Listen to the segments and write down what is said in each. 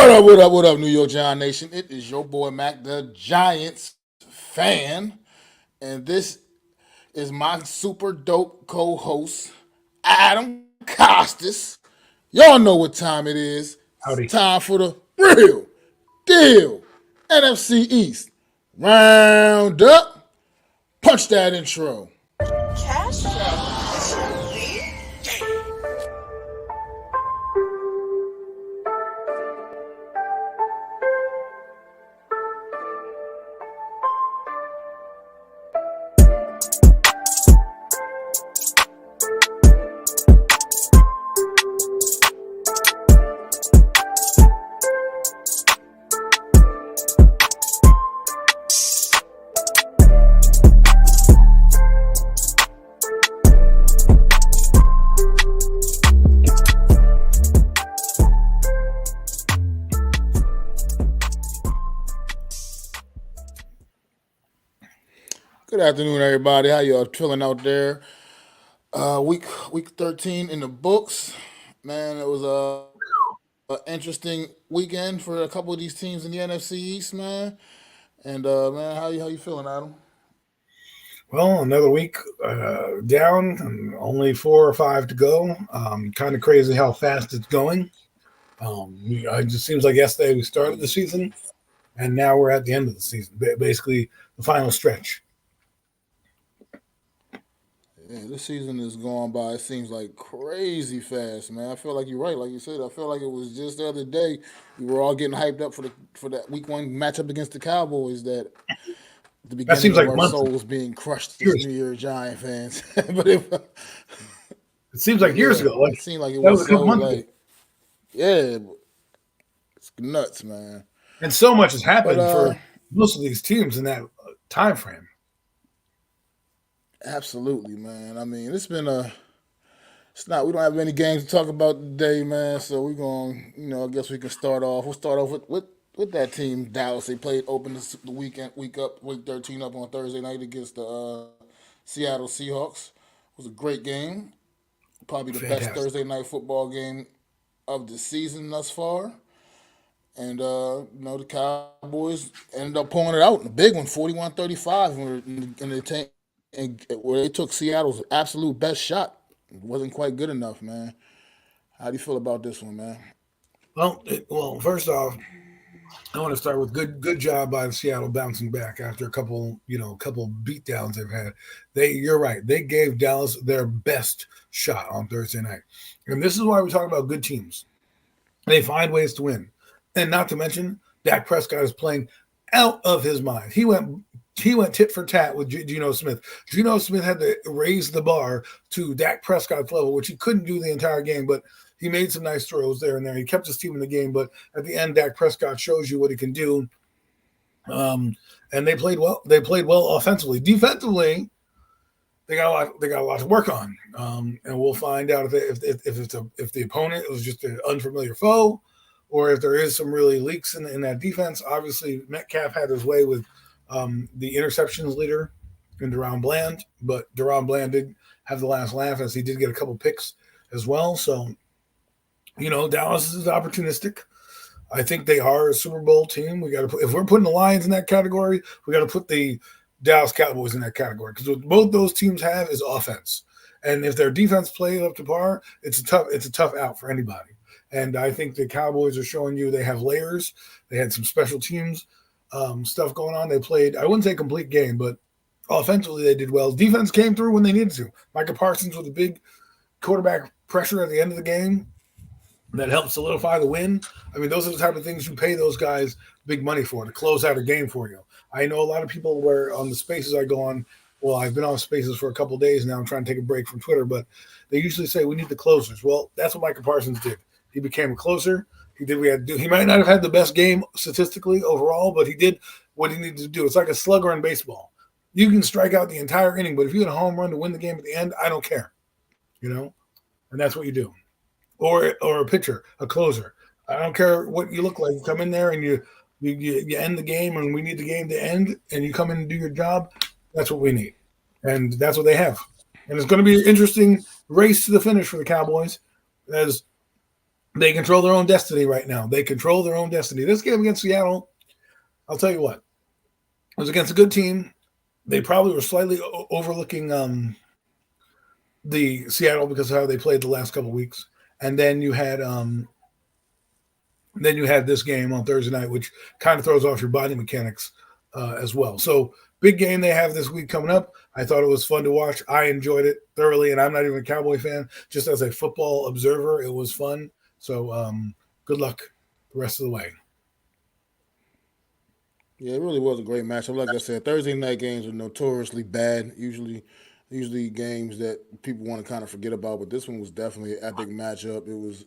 What up, New York Giant Nation? It is your boy Mac, the Giants fan, and this is my super dope co-host, Adam Costas. Y'all know what time it is. It's Howdy. time for the real deal NFC East Round-Up. Punch that intro. Castro. Good afternoon, everybody. How y'all feeling out there? Week 13 in the books. Man, it was a interesting weekend for a couple of these teams in the NFC East, man. And man, how you feeling, Adam? Well, another week down, and only 4 or 5 to go. Kind of crazy how fast it's going. It just seems like yesterday we started the season, and now we're at the end of the season, basically the final stretch. Yeah, this season is going by. It seems like crazy fast, man. I feel like you're right. Like you said, I feel like it was just the other day we were all getting hyped up for that week 1 matchup against the Cowboys. That the That beginning seems of like our months, souls being crushed as years. New York Giant fans. but it, It seems but like years yeah, ago. Like it seemed like it that was was a couple so months ago, like yeah, it's nuts, man. and so much has But happened for most of these teams in that time frame. absolutely, man. I mean, it's been a it's not. We don't have any games to talk about today, man. So we're going. I guess we can start off. We'll start off with that team, Dallas. They played open the weekend, week 13 up on Thursday night against the Seattle Seahawks. It was a great game. Probably the best Fantastic. Thursday night football game of the season thus far. And the Cowboys ended up pulling it out in a big one, 41-35, where they took Seattle's absolute best shot. It wasn't quite good enough, man. How do you feel about this one, man? Well, first off, I want to start with good job by Seattle bouncing back after a couple beatdowns they've had. You're right. They gave Dallas their best shot on Thursday night, and this is why we talk about good teams. They find ways to win, and not to mention Dak Prescott is playing out of his mind. He went tit for tat with Geno Smith. Geno Smith had to raise the bar to Dak Prescott's level, which he couldn't do the entire game, but he made some nice throws there and there. He kept his team in the game, but at the end, Dak Prescott shows you what he can do. And they played well. They played well offensively. Defensively, they got a lot. They got a lot to work on, and we'll find out if the opponent was just an unfamiliar foe, or if there is some really leaks in that defense. Obviously, Metcalf had his way with the interceptions leader in Deron Bland, but Deron Bland did have the last laugh as he did get a couple picks as well. So, Dallas is opportunistic. I think they are a Super Bowl team. We got to if we're putting the Lions in that category, we got to put the Dallas Cowboys in that category because what both those teams have is offense. And if their defense plays up to par, it's a tough out for anybody. And I think the Cowboys are showing you they have layers. They had some special teams stuff going on. They played, I wouldn't say complete game, but offensively they did well. Defense came through when they needed to. Micah Parsons with a big quarterback pressure at the end of the game that helped solidify the win. I mean, those are the type of things you pay those guys big money for to close out a game for you. I know a lot of people were on the spaces I go on. Well, I've been on spaces for a couple of days now. I'm trying to take a break from Twitter, but they usually say we need the closers. Well, that's what Micah Parsons did. He became a closer. He did what he had to do. He might not have had the best game statistically overall, but he did what he needed to do. It's like a slugger in baseball. You can strike out the entire inning, but if you get a home run to win the game at the end, I don't care. And that's what you do. Or a pitcher, a closer. I don't care what you look like. You come in there and you end the game, and we need the game to end, and you come in and do your job. That's what we need, and that's what they have. And it's going to be an interesting race to the finish for the Cowboys, as They control their own destiny right now. They control their own destiny. This game against Seattle, I'll tell you what, it was against a good team. They probably were slightly overlooking the Seattle because of how they played the last couple of weeks, and then you had this game on Thursday night, which kind of throws off your body mechanics as well. So big game they have this week coming up. I thought it was fun to watch. I enjoyed it thoroughly, and I'm not even a Cowboy fan. Just as a football observer, it was fun. So good luck the rest of the way. Yeah, it really was a great matchup. Like I said, Thursday night games are notoriously bad. Usually games that people want to kind of forget about. But this one was definitely an epic matchup. It was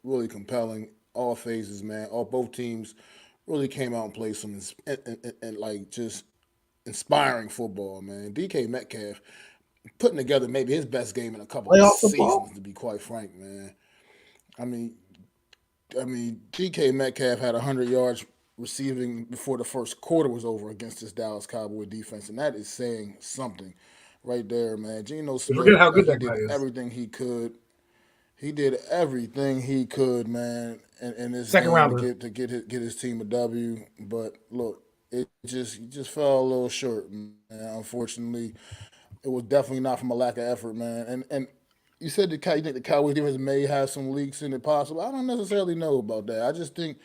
really compelling. All phases, man. All both teams really came out and played some and like just inspiring football, man. DK Metcalf putting together maybe his best game in a couple of Playoff football? seasons, to be quite frank, man. I mean, DK Metcalf had 100 yards receiving before the first quarter was over against this Dallas Cowboy defense, and that is saying something right there, man. Geno You Smith, forget how good he that did guy is. everything he could. He did everything he could, man, in this Second game to rounder. get his team a W. But look, it just fell a little short, man. Unfortunately, it was definitely not from a lack of effort, man. And you said you think the Cowboys defense may have some leaks in it possible. I don't necessarily know about that. I just think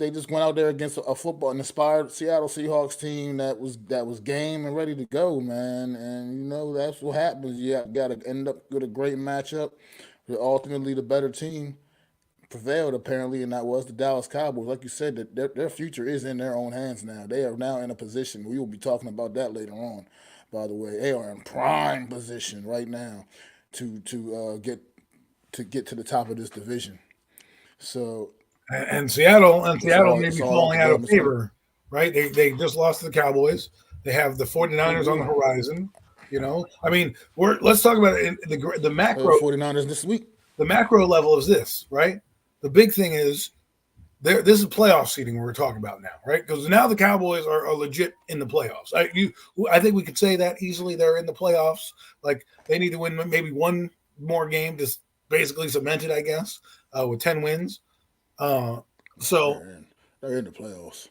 they just went out there against a football an inspired Seattle Seahawks team that was game and ready to go, man. And that's what happens. You got to end up with a great matchup. But ultimately, the better team prevailed apparently, and that was the Dallas Cowboys. Like you said, that their future is in their own hands now. They are now in a position. We will be talking about that later on. By the way, they are in prime position right now to get to the top of this division. So And Seattle may it's be all up falling to out of them. It's gonna favor, right? They just lost to the Cowboys. They have the Who 49ers on the we horizon. I mean, let's talk about it in the macro. 49ers this week. The macro level is this, right? The big thing is this is playoff seeding we're talking about now, right? Because now the Cowboys are legit in the playoffs. I think we could say that easily. They're in the playoffs. Like they need to win maybe one more game to basically cement it, I guess, with 10 wins. Uh, so They're in. They're in the playoffs.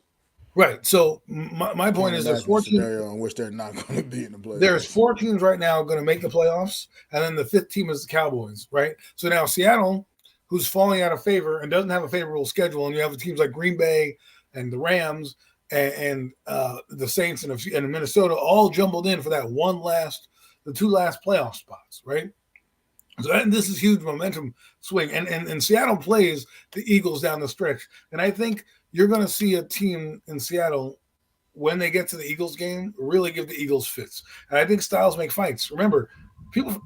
right. So my point Can't is imagine a scenario in which they're not going to be in the there's playoffs. four teams right now going to make the playoffs, and then the fifth team is the Cowboys, right? So now Seattle, who's falling out of favor and doesn't have a favorable schedule, and you have teams like Green Bay and the Rams and the Saints and Minnesota all jumbled in for the two last playoff spots, right? This is huge momentum swing, and Seattle plays the Eagles down the stretch, and I think you're going to see a team in Seattle when they get to the Eagles game really give the Eagles fits, and I think styles make fights. Remember, people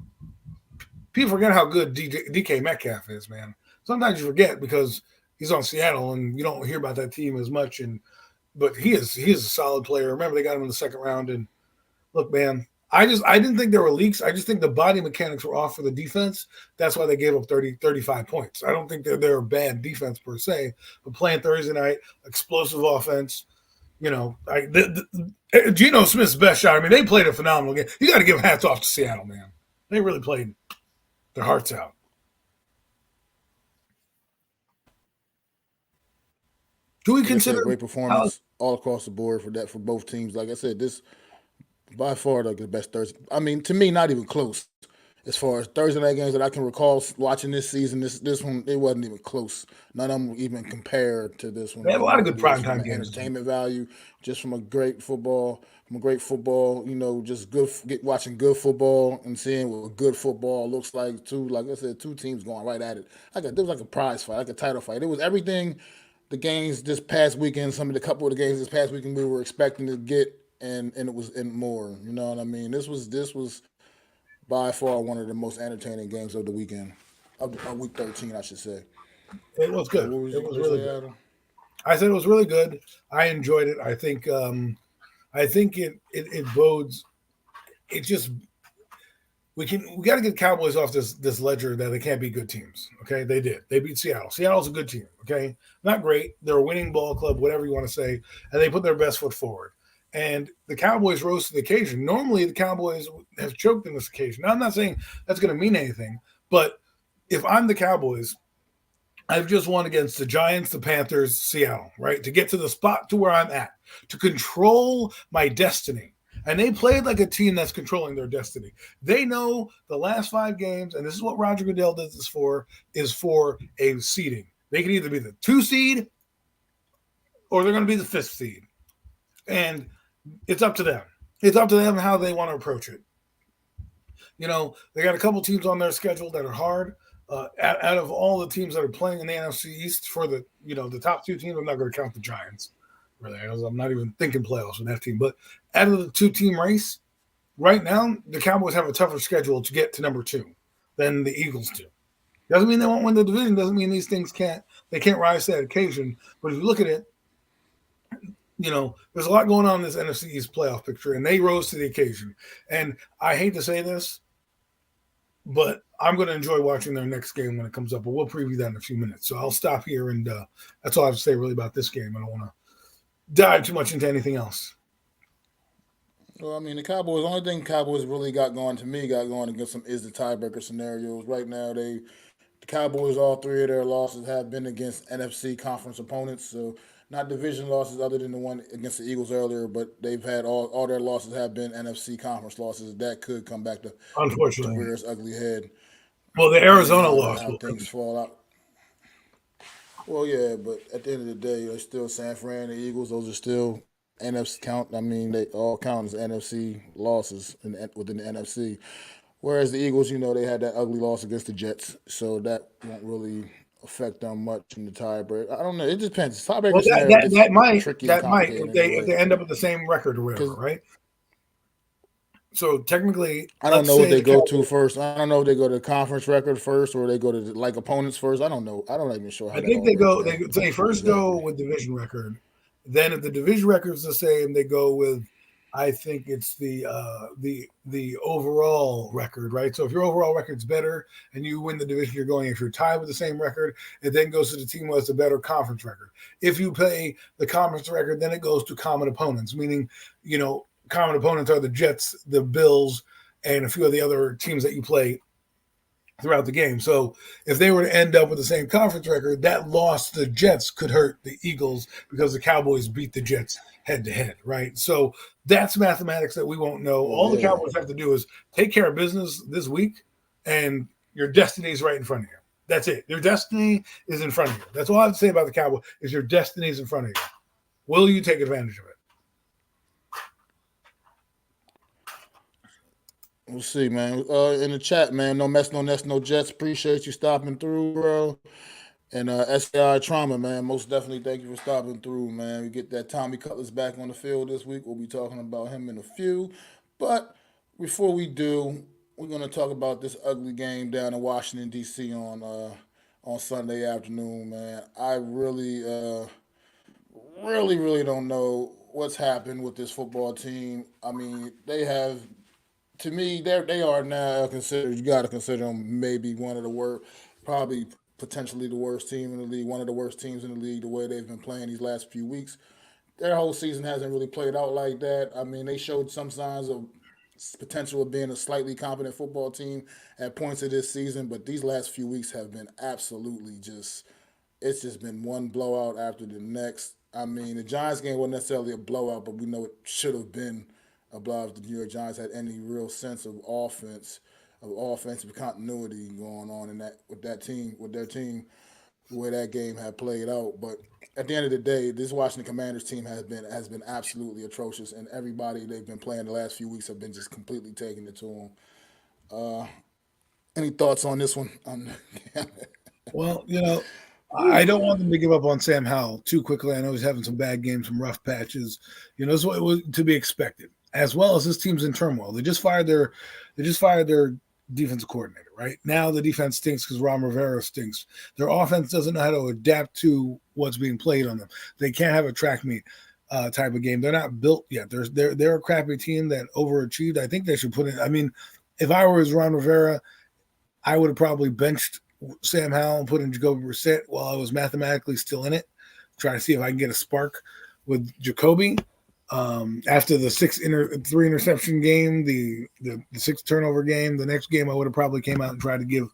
people forget how good DK Metcalf is, man. Sometimes you forget because he's on Seattle and you don't hear about that team as much, but he is a solid player. Remember, they got him in the second round, and look, man. I didn't think there were leaks. I just think the body mechanics were off for the defense. That's why they gave up 35 points. I don't think they're a bad defense per se, but playing Thursday night, explosive offense, Geno Smith's best shot. I mean, they played a phenomenal game. You got to give hats off to Seattle, man. They really played their hearts out. Do we Like I consider said, great how performance all across the board for both teams. Like I said, this by far like the best Thursday. I mean, to me, not even close. As far as Thursday night games that I can recall watching this season, this one it wasn't even close. None of them even compared to this one. they have a Like lot of it good really is from primetime an games? entertainment value, just from a great football. Just watching good football and seeing what good football looks like too. Like I said, two teams going right at it. There was like a prize fight, like a title fight. It was everything. The games this past weekend, some of the couple of the games this past weekend we were expecting to get, and it was and more. You know what I mean? This was by far one of the most entertaining games of the weekend, of week 13, I should say. It was So good. what was It you was gonna really say, good. Adam? I said it was really good. I enjoyed it. I think it bodes. It just we got to get Cowboys off this ledger that they can't be good teams. Okay, they did. They beat Seattle. Seattle's a good team. Okay, not great. They're a winning ball club, whatever you want to say, and they put their best foot forward. And the Cowboys rose to the occasion. Normally, the Cowboys have choked in this occasion. Now, I'm not saying that's going to mean anything, but if I'm the Cowboys, I've just won against the Giants, the Panthers, Seattle, right? To get to the spot to where I'm at, to control my destiny. And they played like a team that's controlling their destiny. They know the last 5 games, and this is what Roger Goodell does this for, is for a seeding. They can either be the 2 seed or they're going to be the 5th seed. And it's up to them. It's up to them how they want to approach it. You know, they got a couple teams on their schedule that are hard. Out of all the teams that are playing in the NFC East for the top 2 teams, I'm not going to count the Giants. Really, I'm not even thinking playoffs with that team. But out of the 2-team race, right now, the Cowboys have a tougher schedule to get to number 2 than the Eagles do. Doesn't mean they won't win the division. Doesn't mean these things can't rise to that occasion. But if you look at it, there's a lot going on in this NFC East playoff picture, and they rose to the occasion. And I hate to say this, but I'm going to enjoy watching their next game when it comes up. But we'll preview that in a few minutes. So I'll stop here, and that's all I have to say really about this game. I don't want to dive too much into anything else. Well, I mean, the only thing Cowboys really got going against them is the tiebreaker scenarios. Right now, the Cowboys, all 3 of their losses have been against NFC conference opponents. So not division losses other than the one against the Eagles earlier, but they've had all their losses have been NFC conference losses. That could come back to unfortunately rear its ugly head. Well, the Arizona loss. How things fall out. Well, yeah, but at the end of the day, they're still San Fran, the Eagles. Those are still NFC count. I mean, they all count as NFC losses within the NFC. Whereas the Eagles, they had that ugly loss against the Jets, so that won't really affect them much in the tiebreak. I don't know. It just depends. Tiebreak that might tricky if they end up with the same record or whatever, right? So technically, I don't know what they go to first. I don't know if they go to conference record first or they go to opponents first. I don't know. I'm not even sure how. I think they first go with division record. Then if the division record is the same, they go with, I think it's the overall record, right? So if your overall record's better and you win the division you're going, if you're tied with the same record, it then goes to the team who has the better conference record. If you play the conference record, then it goes to common opponents, meaning, common opponents are the Jets, the Bills, and a few of the other teams that you play throughout the game. So if they were to end up with the same conference record, that loss to the Jets could hurt the Eagles because the Cowboys beat the Jets head-to-head, right? So that's mathematics that we won't know. All the Cowboys have to do is take care of business this week, and your destiny is right in front of you. That's it. Your destiny is in front of you. That's all I have to say about the Cowboys is your destiny is in front of you. Will you take advantage of it? We'll see, man. In the chat, man, no mess, no nest, no Jets. Appreciate you stopping through, bro. And SAI Trauma, man, most definitely thank you for stopping through, man. We get that Tommy Cutlass back on the field this week. We'll be talking about him in a few. But before we do, we're going to talk about this ugly game down in Washington, D.C. on Sunday afternoon, man. I really don't know what's happened with this football team. I mean, they have... To me, they are now considered. You got to consider them maybe one of the worst, probably potentially the worst team in the league, one of the worst teams in the league. The way they've been playing these last few weeks, their whole season hasn't really played out like that. I mean, they showed some signs of potential of being a slightly competent football team at points of this season, but these last few weeks have been absolutely just. It's just been one blowout after the next. I mean, the Giants game wasn't necessarily a blowout, but we know it should have been a blowout if the New York Giants had any real sense of offensive continuity going on in that with their team, the way that game had played out. But at the end of the day, this Washington Commanders team has been absolutely atrocious, and everybody they've been playing the last few weeks have been just completely taking it to them. Any thoughts on this one? Well, I don't want them to give up on Sam Howell too quickly. I know he's having some bad games, some rough patches. This is what was to be expected, as well as this team's in turmoil. They just fired their defensive coordinator. Right now, the defense stinks because Ron Rivera stinks. Their offense doesn't know how to adapt to what's being played on them. They can't have a track meet type of game. They're not built yet. They're a crappy team that overachieved. I think they should put in. I mean, if I was Ron Rivera, I would have probably benched Sam Howell and put in Jacoby Brissett while I was mathematically still in it. Try to see if I can get a spark with Jacoby. After the 3 interception game, the 6 turnover game, the next game I would have probably came out and tried to give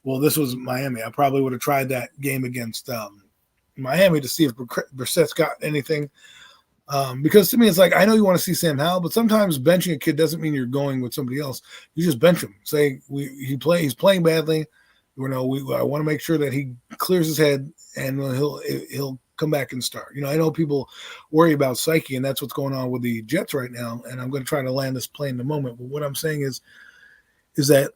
Well, this was Miami. I probably would have tried that game against Miami to see if Brissett's got anything. Because to me, it's like, I know you want to see Sam Howell, but sometimes benching a kid doesn't mean you're going with somebody else. You just bench him. Say he's playing badly. I want to make sure that he clears his head and he'll come back and start. I know people worry about psyche, and that's what's going on with the Jets right now. And I'm going to try to land this plane in a moment. But what I'm saying is that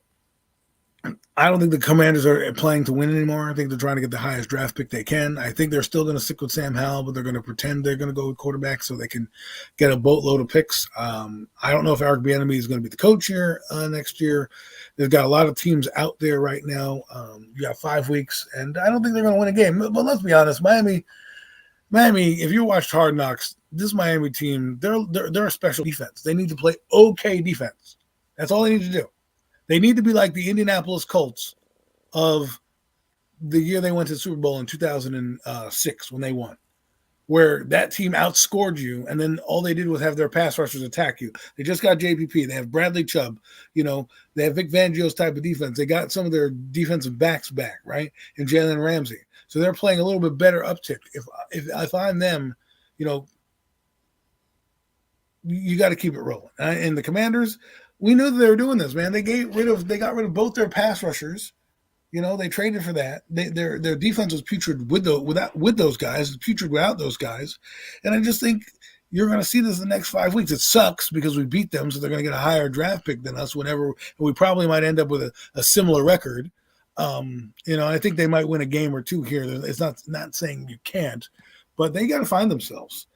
I don't think the Commanders are playing to win anymore. I think they're trying to get the highest draft pick they can. I think they're still going to stick with Sam Howell, but they're going to pretend they're going to go with quarterback so they can get a boatload of picks. I don't know if Eric Bieniemy is going to be the coach here next year. They've got a lot of teams out there right now. You got 5 weeks, and I don't think they're going to win a game. But let's be honest, Miami, if you watched Hard Knocks, this Miami team, they're a special defense. They need to play okay defense. That's all they need to do. They need to be like the Indianapolis Colts of the year they went to the Super Bowl in 2006 when they won, where that team outscored you, and then all they did was have their pass rushers attack you. They just got JPP. They have Bradley Chubb. They have Vic Fangio's type of defense. They got some of their defensive backs back, right, and Jalen Ramsey. So they're playing a little bit better uptick. If I'm them, you got to keep it rolling. And the Commanders, we knew that they were doing this, man. They got rid of both their pass rushers. They traded for that. Their defense was putrid with those guys, putrid without those guys. And I just think you're going to see this in the next 5 weeks. It sucks because we beat them, so they're going to get a higher draft pick than us whenever. We probably might end up with a similar record. I think they might win a game or two here. It's not saying you can't, but they got to find themselves.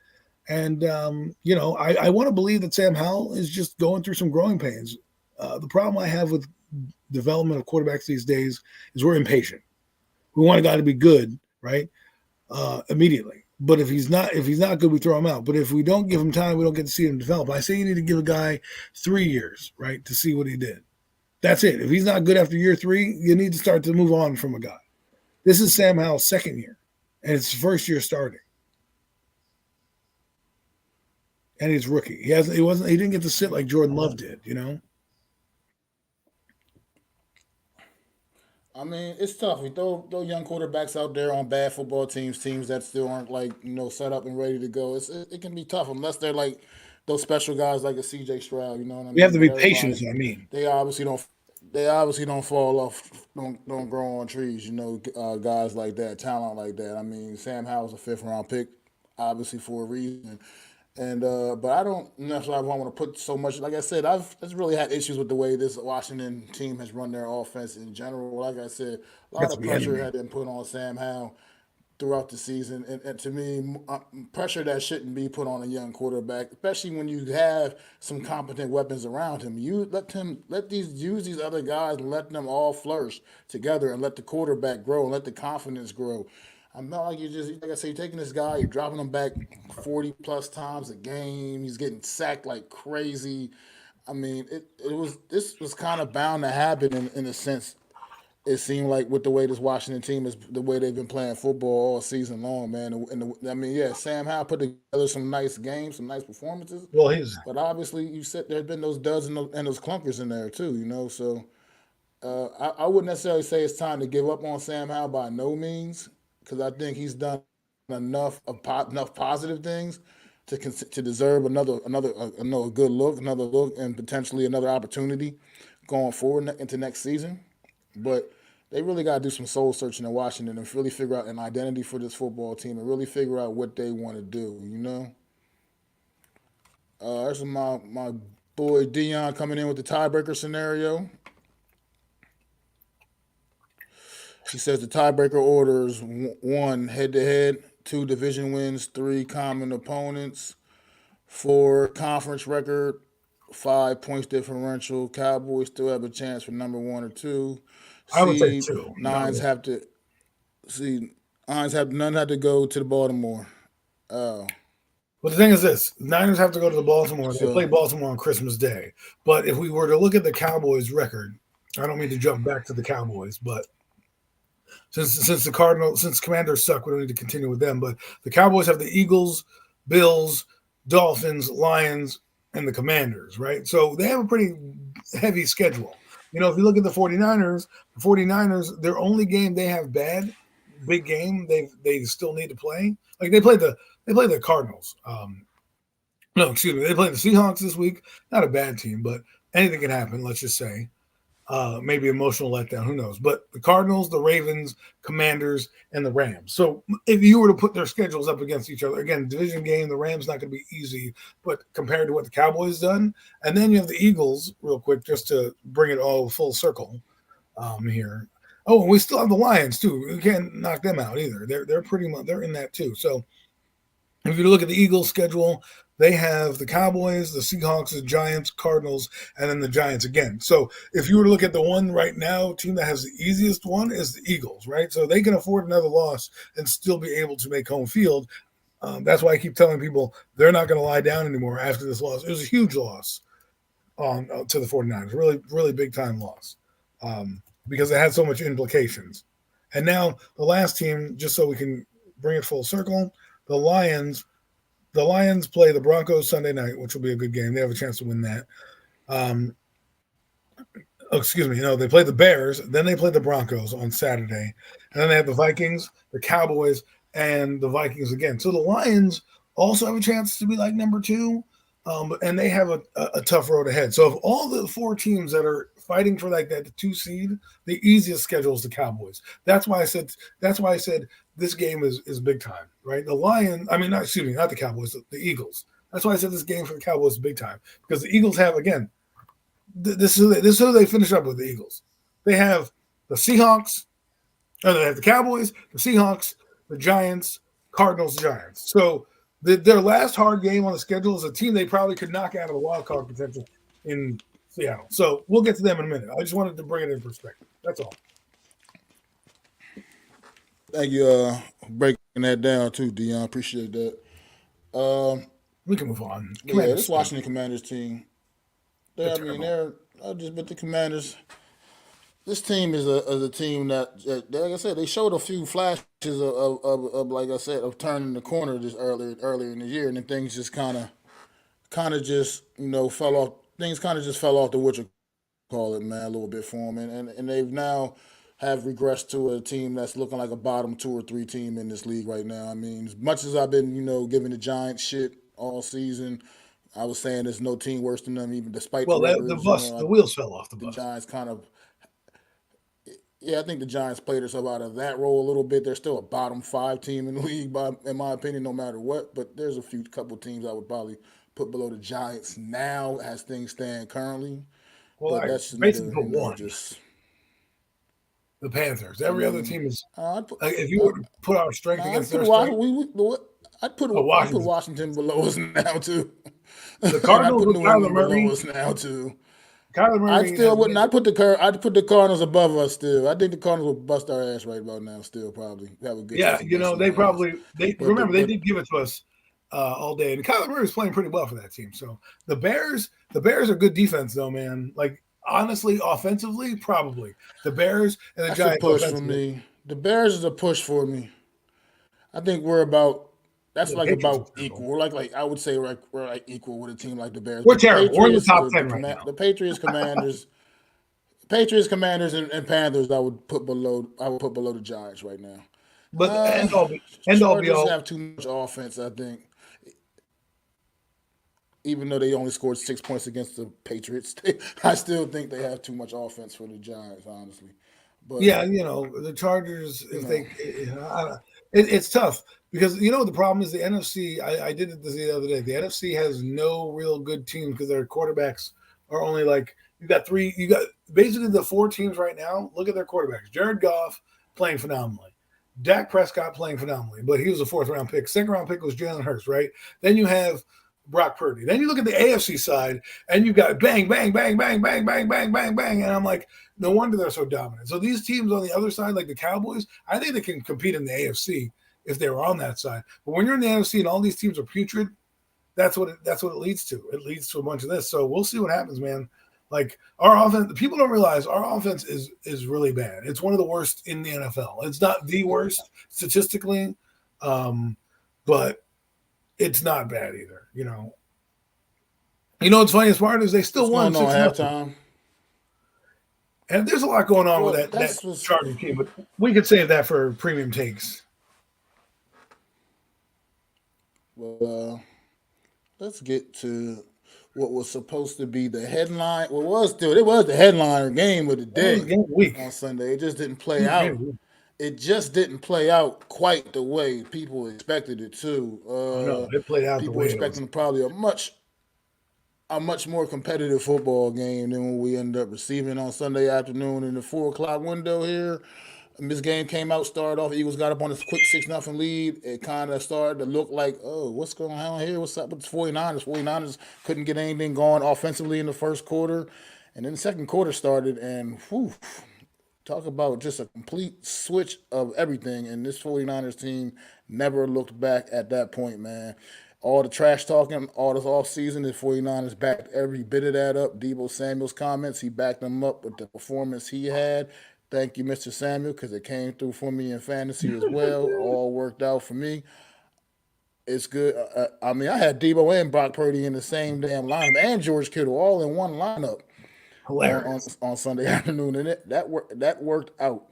And, I want to believe that Sam Howell is just going through some growing pains. The problem I have with development of quarterbacks these days is we're impatient. We want a guy to be good, right? Immediately. But if he's not good, we throw him out. But if we don't give him time, we don't get to see him develop. I say you need to give a guy 3 years, right, to see what he did. That's it. If he's not good after year 3, you need to start to move on from a guy. This is Sam Howell's second year, and it's his first year starting. And he's rookie. He didn't get to sit like Jordan Love did, I mean, it's tough. We throw young quarterbacks out there on bad football teams that still aren't set up and ready to go. It can be tough unless they're like those special guys like a CJ Stroud. You know what I mean? We have to be patient. They obviously don't fall off, don't grow on trees. Guys like that, talent like that. I mean, Sam Howell's a 5th-round pick, obviously for a reason. And but I don't necessarily want to put so much. Like I said, I've really had issues with the way this Washington team has run their offense in general. Like I said, a lot of pressure had been put on Sam Howell throughout the season, and to me, pressure that shouldn't be put on a young quarterback, especially when you have some competent weapons around him. You use these other guys and let them all flourish together, and let the quarterback grow and let the confidence grow. I'm not like like I say, you're taking this guy, you're dropping him back 40 plus times a game. He's getting sacked like crazy. I mean, this was kind of bound to happen in a sense. It seemed like with the way this Washington team is, the way they've been playing football all season long, man. Sam Howell put together some nice games, some nice performances. Well, but obviously you said there's been those duds and those clunkers in there too, So I wouldn't necessarily say it's time to give up on Sam Howell by no means, because I think he's done enough positive things to deserve another good look, and potentially another opportunity going forward into next season. But they really got to do some soul searching in Washington and really figure out an identity for this football team and really figure out what they want to do. There's my boy Dion coming in with the tiebreaker scenario. He says the tiebreaker orders: 1, head-to-head; 2, division wins; 3, common opponents; 4, conference record; 5, points differential. Cowboys still have a chance for number 1 or 2. I would say 2. None have to go to the Baltimore. Well, the thing is this: Niners have to go to the Baltimore. They play Baltimore on Christmas Day. But if we were to look at the Cowboys' record, I don't mean to jump back to the Cowboys, but since Commanders suck, we don't need to continue with them. But the Cowboys have the Eagles, Bills, Dolphins, Lions, and the Commanders, right? So they have a pretty heavy schedule. If you look at the 49ers, their only game they have big game, they still need to play. Like they played the Cardinals. No, excuse me, they played the Seahawks this week. Not a bad team, but anything can happen. Let's just say. Maybe emotional letdown, who knows? But the Cardinals, the Ravens, Commanders, and the Rams. So if you were to put their schedules up against each other, again, division game, the Rams not going to be easy, but compared to what the Cowboys done, and then you have the Eagles, real quick, just to bring it all full circle here. Oh, and we still have the Lions too. We can't knock them out either. They're pretty much they're in that too. So if you look at the Eagles schedule, they have the Cowboys, the Seahawks, the Giants, Cardinals, and then the Giants again. So if you were to look at the one right now, team that has the easiest one is the Eagles, right? So they can afford another loss and still be able to make home field. That's why I keep telling people they're not going to lie down anymore after this loss. It was a huge loss to the 49ers, really, really big time loss because it had so much implications. And now the last team, just so we can bring it full circle, the Lions play the Broncos Sunday night, which will be a good game. They have a chance to win that. Excuse me. They play the Bears, then they play the Broncos on Saturday, and then they have the Vikings, the Cowboys, and the Vikings again. So the Lions also have a chance to be like number 2, and they have a tough road ahead. So of all the 4 teams that are fighting for like that 2 seed, the easiest schedule is the Cowboys. That's why I said this game is big time, right? The Lions, not the Cowboys, the Eagles. That's why I said this game for the Cowboys is big time because the Eagles have, again, this is who they finish up with, the Eagles. They have the Seahawks, they have the Cowboys, the Seahawks, the Giants, Cardinals, Giants. So their last hard game on the schedule is a team they probably could knock out of the wild card potential in Seattle. So we'll get to them in a minute. I just wanted to bring it in perspective. That's all. Thank you for breaking that down too, Dion. Appreciate that. We can move on. Yeah, this Washington Commanders team. But the Commanders. This team is a team that, like I said, they showed a few flashes of like I said, of turning the corner this earlier in the year, and then things just kind of just fell off. Things kind of just fell off the call it, man, a little bit for them, and they've now have regressed to a team that's looking like a bottom 2 or 3 team in this league right now. I mean, as much as I've been giving the Giants shit all season, I was saying there's no team worse than them, even despite the records. The wheels fell off the bus. The Giants kind of. Yeah, I think the Giants played themselves out of that role a little bit. They're still a bottom 5 team in the league, in my opinion, no matter what. But there's a couple teams I would probably put below the Giants now as things stand currently. Well, but that's basically one. The Panthers. Every other team is. If you were to put our strength against their strength, I'd put Washington below us now too. The Cardinals with Kyler Murray below us now too. Kyler Murray. I still wouldn't. I'd put the Cardinals above us still. I think the Cardinals will bust our ass right about now. Still, probably have a good. Yeah, they did give it to us all day, and Kyler Murray is playing pretty well for that team. So the Bears are good defense though, man. Like honestly, offensively, probably the Bears and the Giants. A push for me. The Bears is a push for me. I think we're about. That's like about equal. We're like I would say we're like equal with a team like the Bears. We're terrible. We're in the top 10 right now. The Patriots, Commanders, and Panthers. I would put below the Giants right now. But end all be all, have too much offense. I think, even though they only scored 6 points against the Patriots, I still think they have too much offense for the Giants. Honestly, but yeah, the Chargers. It's tough. Because the problem is the NFC. I did it the other day. The NFC has no real good team because their quarterbacks are only like you got basically the 4 teams right now. Look at their quarterbacks. Jared Goff playing phenomenally. Dak Prescott playing phenomenally, but he was a 4th round pick. 2nd round pick was Jalen Hurts, right? Then you have Brock Purdy. Then you look at the AFC side and you've got bang, bang, bang, bang, bang, bang, bang, bang, bang. And I'm like, no wonder they're so dominant. So these teams on the other side, like the Cowboys, I think they can compete in the AFC. If they were on that side. But when you're in the NFC and all these teams are putrid, that's what it leads to. It leads to a bunch of this. So we'll see what happens, man. Like our offense, people don't realize our offense is really bad. It's one of the worst in the NFL. It's not the worst statistically, but it's not bad either. What's funny as part is they still won 6-0. Halftime. And there's a lot going on with Well, that that's what's Chargers team, but we could save that for premium takes. well. Let's get to what was supposed to be the headline. Well, it was the headliner game of the That was a day game of the week. on Sunday. It just didn't play Huge game out. of the week. It just didn't play out quite the way people expected it to. Oh no, it played out the People way it was. expecting probably a much more competitive football game than what we ended up receiving on Sunday afternoon in the 4 o'clock window here. This game came out, started off. Eagles got up on a quick 6-0 lead. It kind of started to look like, oh, what's going on here? What's up with the 49ers? 49ers couldn't get anything going offensively in the first quarter. And then the second quarter started, and whew, talk about just a complete switch of everything. And this 49ers team never looked back at that point, man. All the trash talking, all this offseason, the 49ers backed every bit of that up. Deebo Samuel's comments, he backed them up with the performance he had. Thank you, Mr. Samuel, because it came through for me in fantasy as well. All worked out for me. It's good. I mean, I had Debo and Brock Purdy in the same damn lineup, and George Kittle all in one lineup Hilarious. on Sunday afternoon, and that worked out.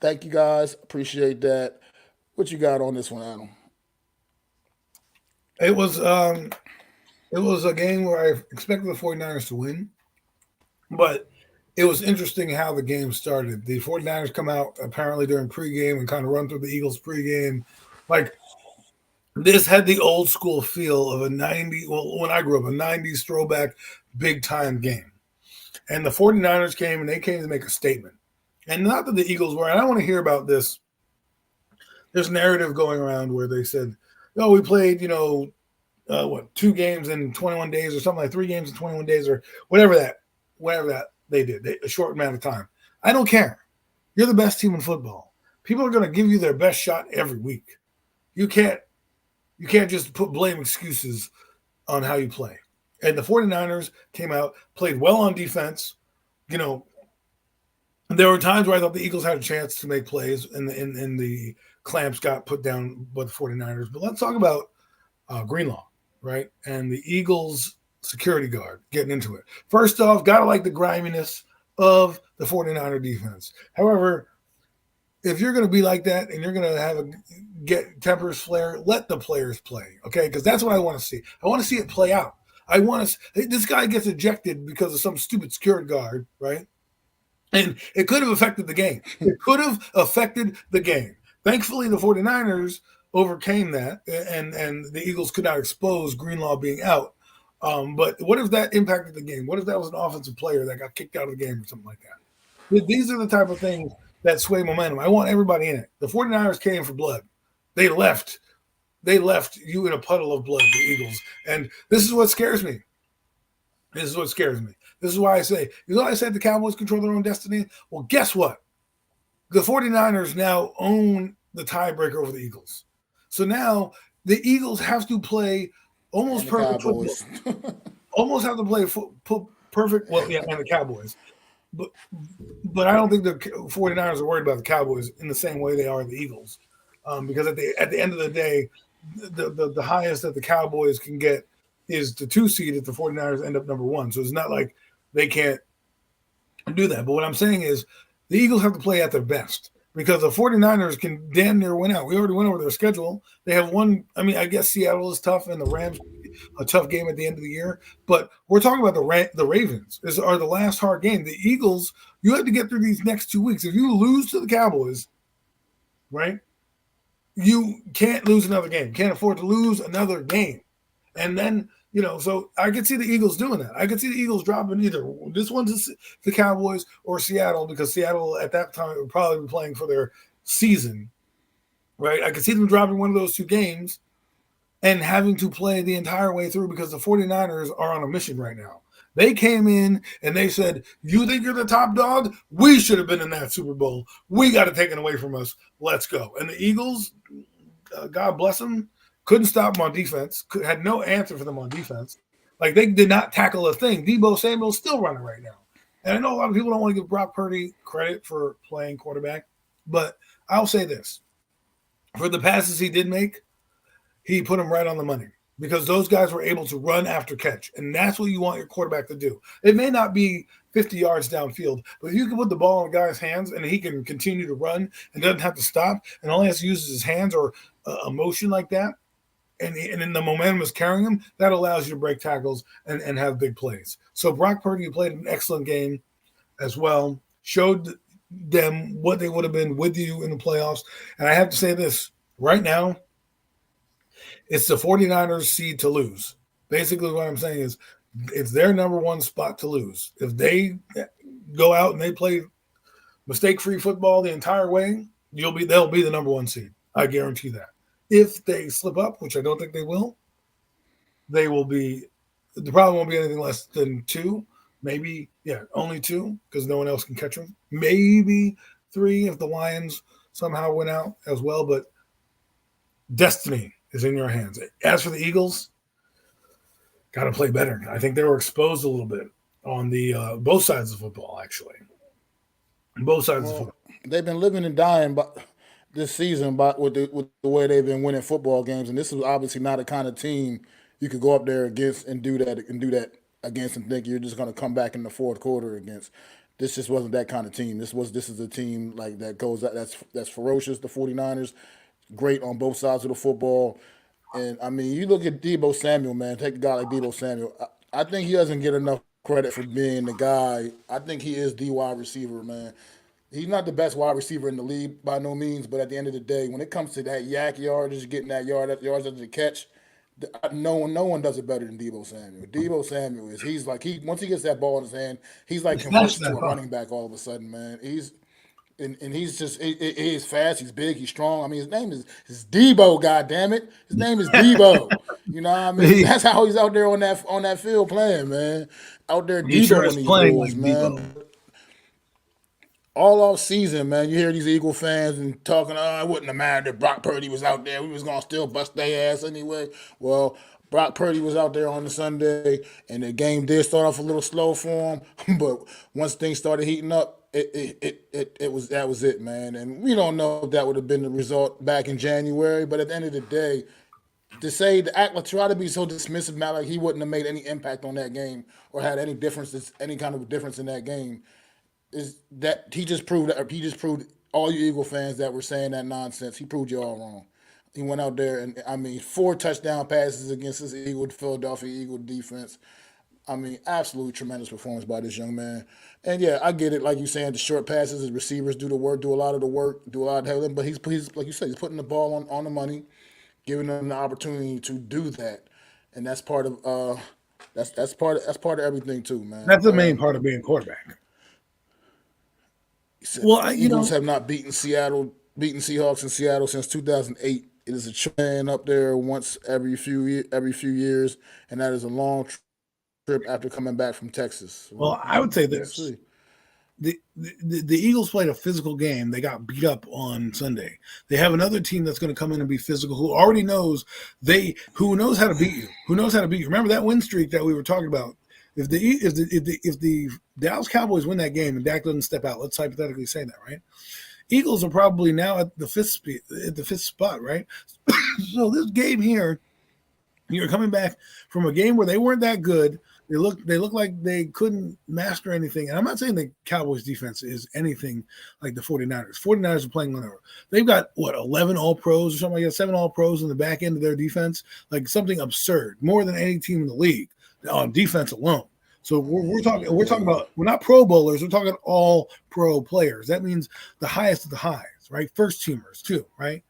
Thank you guys. Appreciate that. What you got on this one, Adam? It was a game where I expected the 49ers to win, but it was interesting how the game started. The 49ers come out apparently during pregame and kind of run through the Eagles pregame. Like, this had the old school feel of when I grew up, a 90s throwback big time game. And the 49ers came and they came to make a statement. And not that the Eagles were, and I want to hear about this. There's narrative going around where they said, no, we played, 2 games in 21 days or something, like 3 games in 21 days or whatever that they did, a short amount of time. I don't care. You're the best team in football. People are going to give you their best shot every week. You can't just put blame excuses on how you play. And the 49ers came out, played well on defense. There were times where I thought the Eagles had a chance to make plays and the clamps got put down by the 49ers. But let's talk about Greenlaw, right? And the Eagles security guard getting into it. First off, got to like the griminess of the 49er defense. However, if you're going to be like that and you're going to get tempers flare, let the players play, okay? Because that's what I want to see. I want to see it play out. This guy gets ejected because of some stupid security guard, right? And it could have affected the game. It could have affected the game. Thankfully, the 49ers overcame that, and the Eagles could not expose Greenlaw being out. But what if that impacted the game? What if that was an offensive player that got kicked out of the game or something like that? These are the type of things that sway momentum. I want everybody in it. The 49ers came for blood. They left you in a puddle of blood, the Eagles. And this is what scares me. This is why I say, I said the Cowboys control their own destiny? Well, guess what? The 49ers now own the tiebreaker over the Eagles. So now the Eagles have to play almost perfect football. Almost have to play perfect. Well, yeah, and the Cowboys. But I don't think the 49ers are worried about the Cowboys in the same way they are the Eagles. Because at the end of the day, the highest that the Cowboys can get is the 2 seed if the 49ers end up number 1. So it's not like they can't do that. But what I'm saying is the Eagles have to play at their best because the 49ers can damn near win out. We already went over their schedule. They have one. I mean, I guess Seattle is tough and the Rams a tough game at the end of the year. But we're talking about the Ravens are the last hard game. The Eagles, you have to get through these next 2 weeks. If you lose to the Cowboys, right, you can't lose another game. You can't afford to lose another game. And then, so I could see the Eagles doing that. I could see the Eagles dropping either this one's the Cowboys or Seattle because Seattle at that time would probably be playing for their season, right? I could see them dropping one of those 2 games and having to play the entire way through because the 49ers are on a mission right now. They came in and they said, you think you're the top dog? We should have been in that Super Bowl. We got it taken away from us. Let's go. And the Eagles, God bless them, couldn't stop them on defense, had no answer for them on defense. Like, they did not tackle a thing. Deebo Samuel's still running right now. And I know a lot of people don't want to give Brock Purdy credit for playing quarterback, but I'll say this. For the passes he did make, he put them right on the money because those guys were able to run after catch, and that's what you want your quarterback to do. It may not be 50 yards downfield. But if you can put the ball in a guy's hands and he can continue to run and doesn't have to stop and only has to use his hands or a motion like that, and then the momentum is carrying him, that allows you to break tackles and have big plays. So Brock Purdy played an excellent game as well, showed them what they would have been with you in the playoffs. And I have to say this right now, it's the 49ers seed to lose. Basically, what I'm saying is it's their number one spot to lose. If they go out and they play mistake-free football the entire way, they'll be the number one seed. I guarantee that. If they slip up, which I don't think they will be. The problem won't be anything less than 2, maybe only 2 because no one else can catch them. Maybe 3 if the Lions somehow win out as well. But destiny is in your hands. As for the Eagles, got to play better. I think they were exposed a little bit on the both sides of football, actually. Both sides of football. They've been living and dying this season with the way they've been winning football games, and this is obviously not a kind of team you could go up there against and do that against and think you're just going to come back in the fourth quarter against. This just wasn't that kind of team. This is a team like that's ferocious. The 49ers, great on both sides of the football. And, I mean, you look at Deebo Samuel, man. Take a guy like Deebo Samuel. I think he doesn't get enough credit for being the guy. I think he is the wide receiver, man. He's not the best wide receiver in the league by no means, but at the end of the day, when it comes to that yak yardage, getting that yards after the catch, no one does it better than Deebo Samuel. Deebo Samuel once he gets that ball in his hand, he's like converts to a running back all of a sudden, man. He's fast, he's big, he's strong. I mean, his name is Debo, goddammit. His name is Debo. You know what I mean? That's how he's out there on that field playing, man. Out there Deboing these Bulls, man. Debo. All off season, man, you hear these Eagle fans and talking, it wouldn't have mattered if Brock Purdy was out there. We was going to still bust their ass anyway. Well, Brock Purdy was out there on the Sunday, and the game did start off a little slow for him. But once things started heating up, that was it, man. And we don't know if that would have been the result back in January. But at the end of the day, try to be so dismissive now, like he wouldn't have made any impact on that game or had any kind of difference in that game. Is that he just proved all you Eagle fans that were saying that nonsense. He proved you all wrong. He went out there and 4 touchdown passes against this Philadelphia Eagle defense. I mean, absolutely tremendous performance by this young man. And yeah, I get it. Like you saying, the short passes, his receivers do a lot of the work, do a lot of healing. But he's like you said, he's putting the ball on the money, giving them the opportunity to do that, and that's part of that's part of everything too, man. That's the main part of being quarterback. Well, Eagles have not beaten Seahawks in Seattle since 2008. It is a trend up there once every few years, and that is a long trip after coming back from Texas. Well, I would say this: the Eagles played a physical game. They got beat up on Sunday. They have another team that's going to come in and be physical, who already knows who knows how to beat you. Who knows how to beat you? Remember that win streak that we were talking about? If the Dallas Cowboys win that game and Dak doesn't step out, let's hypothetically say that, right? Eagles are probably now at the fifth spot, right? So this game here, you're coming back from a game where they weren't that good. They look like they couldn't master anything. And I'm not saying the Cowboys defense is anything like the 49ers. 49ers are playing whatever. They've got 11 all-pros or something like that, 7 all-pros in the back end of their defense, like something absurd, more than any team in the league on defense alone. So we're talking about, we're not Pro Bowlers, we're talking all pro players. That means the highest of the highs, right? First teamers too, right?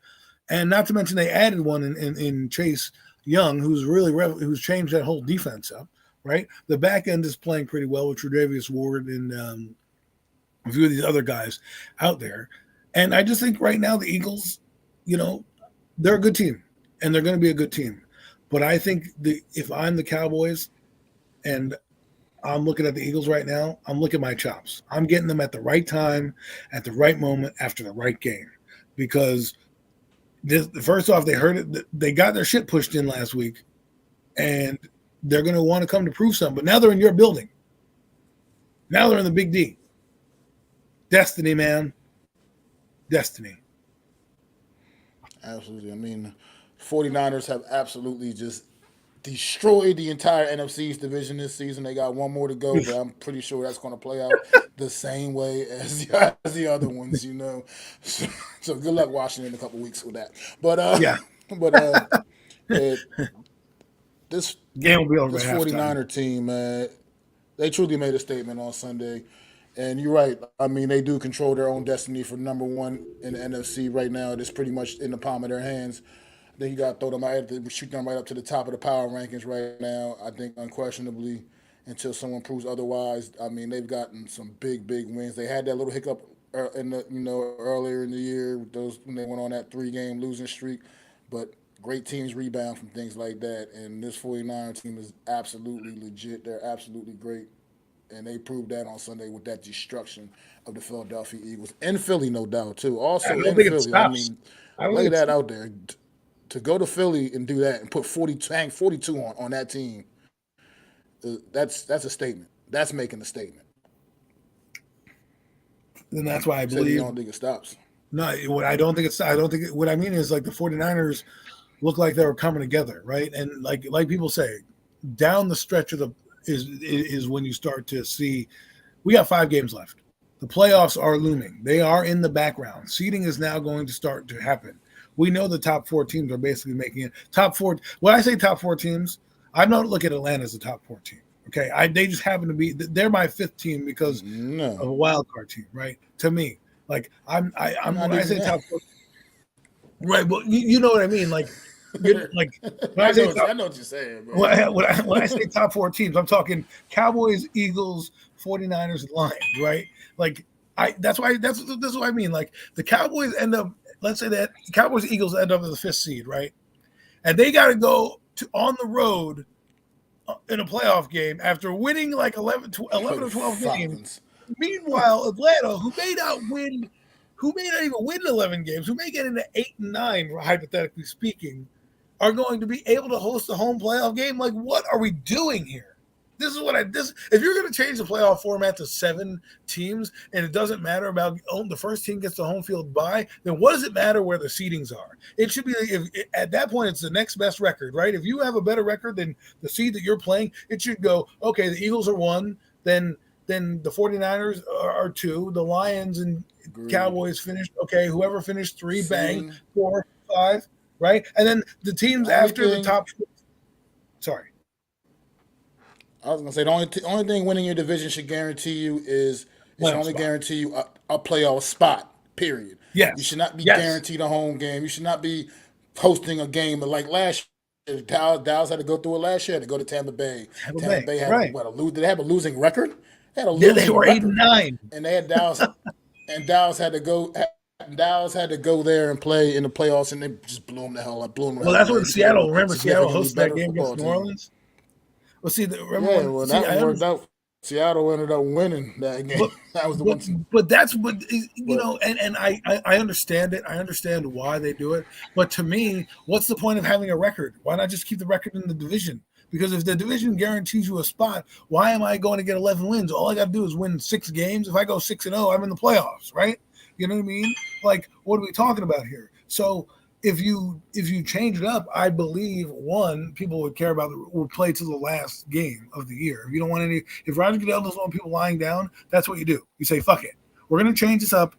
And not to mention they added one in Chase Young, who's changed that whole defense up, right? The back end is playing pretty well with Tre'Davious Ward and a few of these other guys out there. And I just think right now the Eagles, they're a good team and they're going to be a good team. But I think if I'm the Cowboys and I'm looking at the Eagles right now, I'm looking at my chops. I'm getting them at the right time, at the right moment, after the right game. Because first off, they got their shit pushed in last week, and they're going to want to come to prove something. But now they're in your building. Now they're in the Big D. Destiny, man. Destiny. Absolutely. I mean, 49ers have absolutely just destroyed the entire NFC East division this season. They got one more to go, but I'm pretty sure that's going to play out the same way as the other ones, you know. So good luck Washington in a couple weeks with that. But Yeah, but yeah, this game will be over this at halftime. 49er team, man, they truly made a statement on Sunday. And you're right. I mean, they do control their own destiny for number one in the NFC right now. It's pretty much in the palm of their hands. Then you got to throw them out, shoot them right up to the top of the power rankings right now. I think unquestionably, until someone proves otherwise. I mean, they've gotten some big wins. They had that little hiccup in the earlier in the year with those when they went on that 3-game losing streak, but great teams rebound from things like that. And this 49 team is absolutely legit. They're absolutely great. And they proved that on Sunday with that destruction of the Philadelphia Eagles in Philly, no doubt too. I Also don't in think it Philly, I stops. mean, I don't lay think that it's out there. To go to Philly and do that and put 42 on that team, that's a statement. That's making a statement. and that's why I You said you believe don't think it stops. no. What I don't think it's. I don't think what I mean is like the 49ers look like they were coming together, right? And like people say, down the stretch of the is when you start to see we got 5 games left. The playoffs are looming. They are in the background. Seeding is now going to start to happen. We know the top 4 teams are basically making it. Top 4. When I say top 4 teams, I don't look at Atlanta as a top 4 team. Okay, they just happen to be. They're my 5th team because of a No, wild card team, right? To me, like I'm not when I even say that. top 4, right? Well, you know what I mean. Like when I say top, I know what you're saying, bro. when I say top 4 teams, I'm talking Cowboys, Eagles, 49ers, and Lions, right? Like that's what I mean. Like the Cowboys end up, let's say that Cowboys, Eagles end up as the 5th seed, right? And they got to go to on the road in a playoff game after winning like 11 Play or the 12 games. Falcons. Meanwhile, Atlanta, who may not even win 11 games, who may get into 8 and 9, hypothetically speaking, are going to be able to host a home playoff game. Like, what are we doing here? This is what I this. If you're going to change the playoff format to 7 teams, and it doesn't matter about the first team gets the home field bye, then what does it matter where the seedings are? It should be at that point it's the next best record, right? If you have a better record than the seed that you're playing, it should go okay. The Eagles are 1, then the 49ers are 2, the Lions and Agreed. Cowboys finished okay. Whoever finished 3, bang, Seeding. 4, 5, right? And then the The teams only after the thing top. Sorry. I was gonna say the only thing winning your division should guarantee you is it should Playoff only spot. guarantee you a playoff spot. Period. You Yes. should not be Yes. guaranteed a home game. You should not be hosting a game like last year. Dallas had to go through it last year. Had to go to Tampa Bay. Tampa Tampa Bay. Bay had Right. what a lose. Did they have a losing record? They had a Yeah, they losing were 8 and record, 9. and they had Dallas. And Dallas had to go. Dallas had to go there and play in the playoffs, and they just blew them the hell up. Blew them the Well, hell that's away. when Because they have Seattle. a Remember, Seattle significantly hosted that better game against football New team. Orleans. Well, see, remember Yeah, when? well, See, that I one worked understand, out. Seattle ended up winning that game. but That was the but one. but that's what But and I understand it. I understand why they do it. But to me, what's the point of having a record? Why not just keep the record in the division? Because if the division guarantees you a spot, why am I going to get 11 wins? All I got to do is win 6 games. If I go 6-0, I'm in the playoffs, right? You know what I mean? Like, what are we talking about here? So if you change it up, I believe one people would care about would play to the last game of the year. If you don't want any, if Roger Goodell doesn't want people lying down, that's what you do. You say, fuck it, we're going to change this up.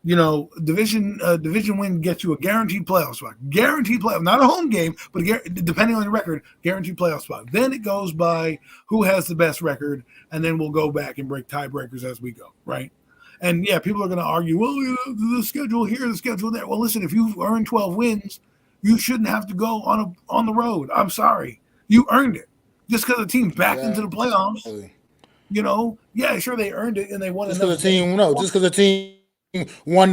Division win gets you a guaranteed playoff spot. Guaranteed playoff, not a home game, but depending on your record, guaranteed playoff spot. Then it goes by who has the best record, and then we'll go back and break tiebreakers as we go, right? And yeah, people are going to argue, well, the schedule here, the schedule there. Well, listen, if you've earned 12 wins, you shouldn't have to go on the road. I'm sorry, you earned it. Just because the team's back into the playoffs, exactly. yeah, sure they earned it and they won Just because enough the games. team, no, just because the team won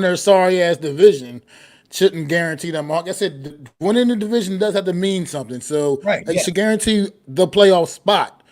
their sorry ass division, shouldn't guarantee them. Like I said, winning the division does have to mean something. So Right? it Yeah. should guarantee you the playoff spot,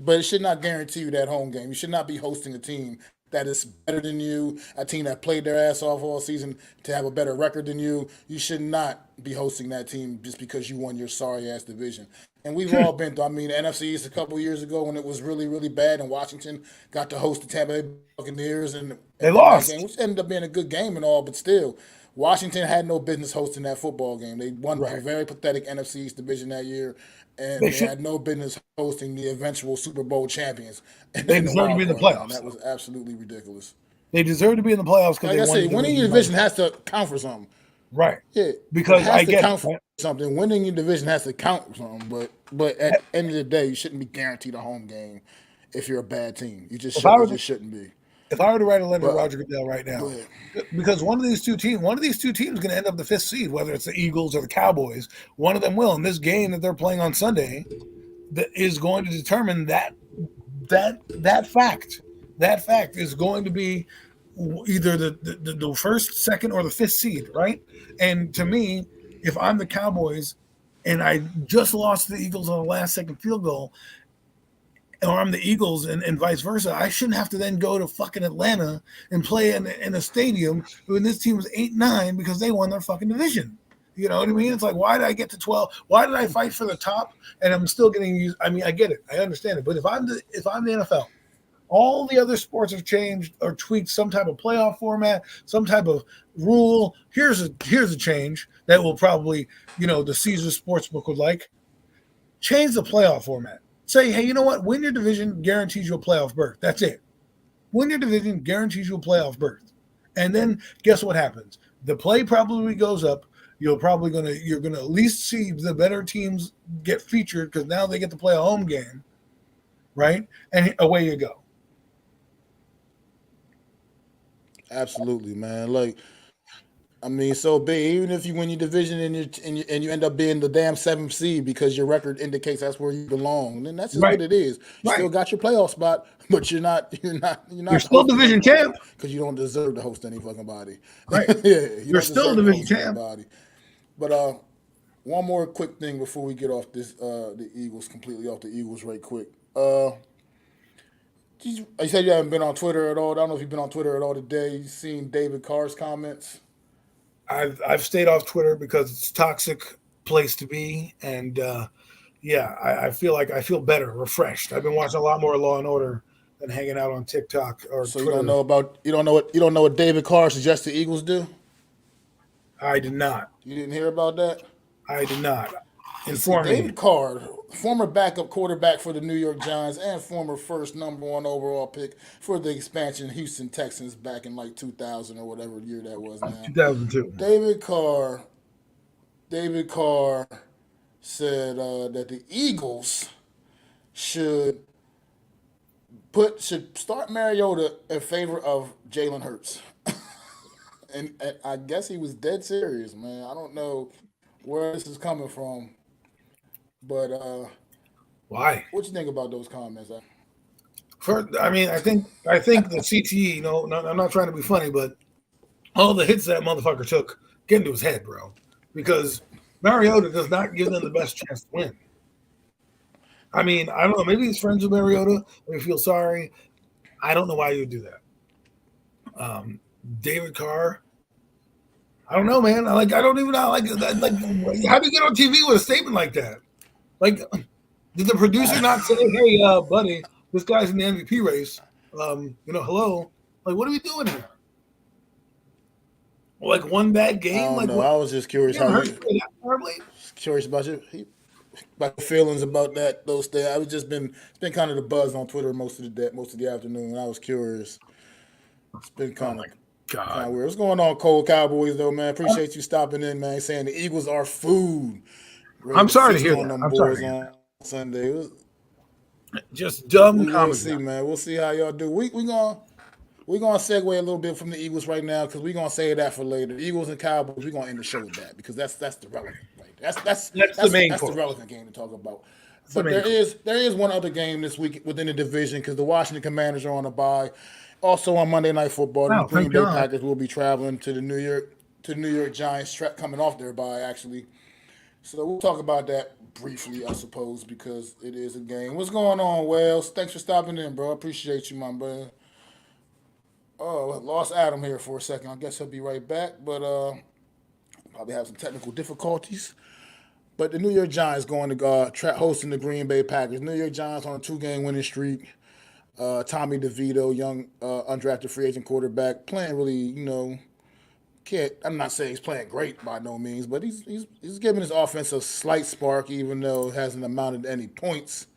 but it should not guarantee you that home game. You should not be hosting a team that is better than you, a team that played their ass off all season to have a better record than you. You should not be hosting that team just because you won your sorry ass division. And we've all been through. I mean, the NFC East a couple of years ago when it was really bad, and Washington got to host the Tampa Bay Buccaneers They in that game, lost. which ended up being a good game and all, but still, Washington had no business hosting that football game. They won a Right. very pathetic NFC East division that year, and They they should. had no business hosting the eventual Super Bowl champions They in the deserve to be wild in the card round. playoffs, That though. was absolutely ridiculous. They deserve to be in the playoffs because Like they I won the said, winning division your last division year. has to count for something. Right. Yeah, it Because has I to get it. count for Right? something. Winning your division has to count for something. But at the end of the day, you shouldn't be guaranteed a home game if you're a bad team. You just If I should. You were just shouldn't be. if I were to write a letter to But Roger Goodell right go now, ahead. because one of these two teams is going to end up the fifth seed, whether it's the Eagles or the Cowboys. One of them will. And this game that they're playing on Sunday that is going to determine that fact. That fact is going to be either the first, second, or the fifth seed, right? And to me, if I'm the Cowboys and I just lost to the Eagles on the last second field goal, or I'm the Eagles and vice versa, I shouldn't have to then go to fucking Atlanta and play in a stadium when this team was 8-9 because they won their fucking division. You know what I mean? It's like, why did I get to 12? Why did I fight for the top and I'm still getting used? I mean, I get it. I understand it. But if I'm the NFL, all the other sports have changed or tweaked some type of playoff format, some type of rule. Here's a change that will probably, the Caesar Sportsbook would like. Change the playoff format. Say, hey, you know what? Win your division guarantees you a playoff berth. That's it. Win your division guarantees you a playoff berth. And then guess what happens? The play probably goes up. You're gonna at least see the better teams get featured because now they get to play a home game, right? And away you go. Absolutely, man. Like, I mean, so big. Even if you win your division and you end up being the damn seventh seed because your record indicates that's where you belong, then that's just Right. what it is. You still Right. got your playoff spot, but you're You're not still hosting division anybody champ. because you don't deserve to host any fucking body. Right. Yeah, you You're don't still deserve to division host champ. anybody. But one more quick thing before we get off this the Eagles completely off the Eagles right quick. You said you haven't been on Twitter at all. I don't know if you've been on Twitter at all today. You seen David Carr's comments? I've stayed off Twitter because it's a toxic place to be, and yeah, I feel like I feel better, refreshed. I've been watching a lot more Law and Order than hanging out on TikTok or So you don't Twitter. know about you don't know what David Carr suggests the Eagles do? I did not. You didn't hear about that? I did not. See, Inform me. David Carr, former backup quarterback for the New York Giants and former first number one overall pick for the expansion Houston Texans back in like 2000 or whatever year that was now. 2002. David Carr, David Carr said that the Eagles should should start Mariota in favor of Jalen Hurts. And I guess he was dead serious, man. I don't know where this is coming from, but Why? what you think about those comments? I mean, I think the CTE. I'm not trying to be funny, but all the hits that motherfucker took get into his head, bro. Because Mariota does not give them the best chance to win. I mean, I don't know. Maybe he's friends with Mariota. Maybe feel sorry. I don't know why you would do that. David Carr. I don't know, man. I don't even know. Like, how do you get on TV with a statement like that? Like, did the producer not say, "Hey, buddy, this guy's in the MVP race"? Hello. Like, what are we doing here? Like one bad I game? don't Like know. what? I was just curious You ever how heard you that horribly? curious about your feelings about those things. I was just been it's been kind of the buzz on Twitter most of the day, most of the afternoon. I was curious. It's been Oh kind my of god! weird. What's going on, Cold Cowboys though, man? Appreciate you stopping in, man. Saying the Eagles are food. Ready I'm to sorry to feast hear on that. them I'm sorry boys to hear on Sunday. that. Just dumb We will comedy. see, man. We'll see how y'all do. We gonna segue a little bit from the Eagles right now because we gonna save that for later. Eagles and Cowboys. We gonna end the show with that because that's the relevant. Right? That's the main That's the course. relevant game to talk about. That's the But main course. there is one other game this week within the division because the Washington Commanders are on a bye. Also on Monday Night Football, the Wow, Green thank Bay God. Packers will be traveling to the New York Giants, coming off their bye actually. So we'll talk about that briefly, I suppose, because it is a game. What's going on, Wells? Thanks for stopping in, bro. I appreciate you, my brother. Oh, I lost Adam here for a second. I guess he'll be right back, but probably have some technical difficulties. But the New York Giants going to hosting the Green Bay Packers. New York Giants on a 2-game winning streak. Tommy DeVito, young undrafted free agent quarterback, playing really, can't. I'm not saying he's playing great by no means, but he's giving his offense a slight spark, even though it hasn't amounted to any points.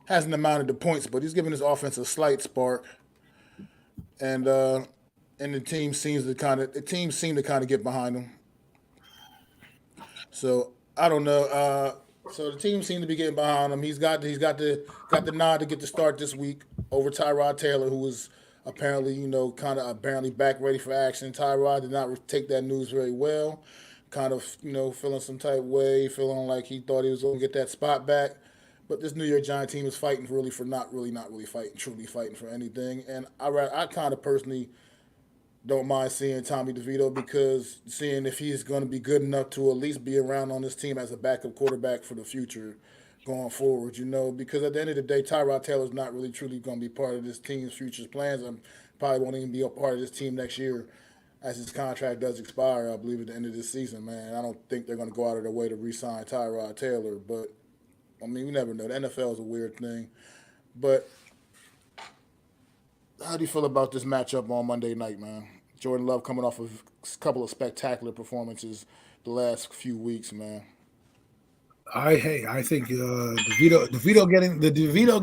Hasn't amounted to points, but he's giving his offense a slight spark, and uh, and the team seem to kind of get behind him. So I don't know. So the team seemed to be getting behind him. He's got the nod to get the start this week over Tyrod Taylor, who was apparently kind of apparently back ready for action. Tyrod did not take that news very well. Kind of feeling some type of way, feeling like he thought he was going to get that spot back. But this New York Giant team is fighting really for not really fighting, truly fighting for anything. And I kind of personally don't mind seeing Tommy DeVito because seeing if he's going to be good enough to at least be around on this team as a backup quarterback for the future going forward, because at the end of the day, Tyrod Taylor's not really truly going to be part of this team's future plans. And probably won't even be a part of this team next year as his contract does expire, I believe, at the end of this season, man. I don't think they're going to go out of their way to re-sign Tyrod Taylor, but, I mean, you never know. The NFL is a weird thing. But how do you feel about this matchup on Monday night, man? Jordan Love coming off of a couple of spectacular performances the last few weeks, man. I think DeVito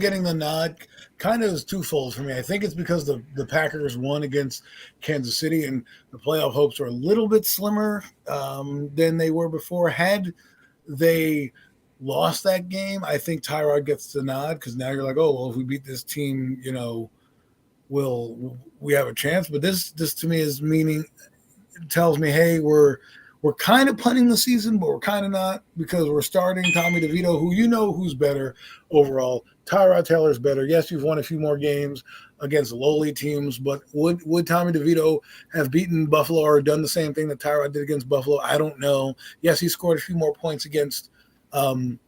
getting the nod kind of is twofold for me. I think it's because the Packers won against Kansas City and the playoff hopes are a little bit slimmer than they were before. Had they lost that game, I think Tyrod gets the nod because now you're like, oh well, if we beat this team, we have a chance. But this to me is meaning tells me, hey, we're kind of punting the season, but we're kind of not because we're starting Tommy DeVito, who's better overall. Tyrod Taylor's better. Yes, you've won a few more games against lowly teams, but would Tommy DeVito have beaten Buffalo or done the same thing that Tyrod did against Buffalo? I don't know. Yes, he scored a few more points against the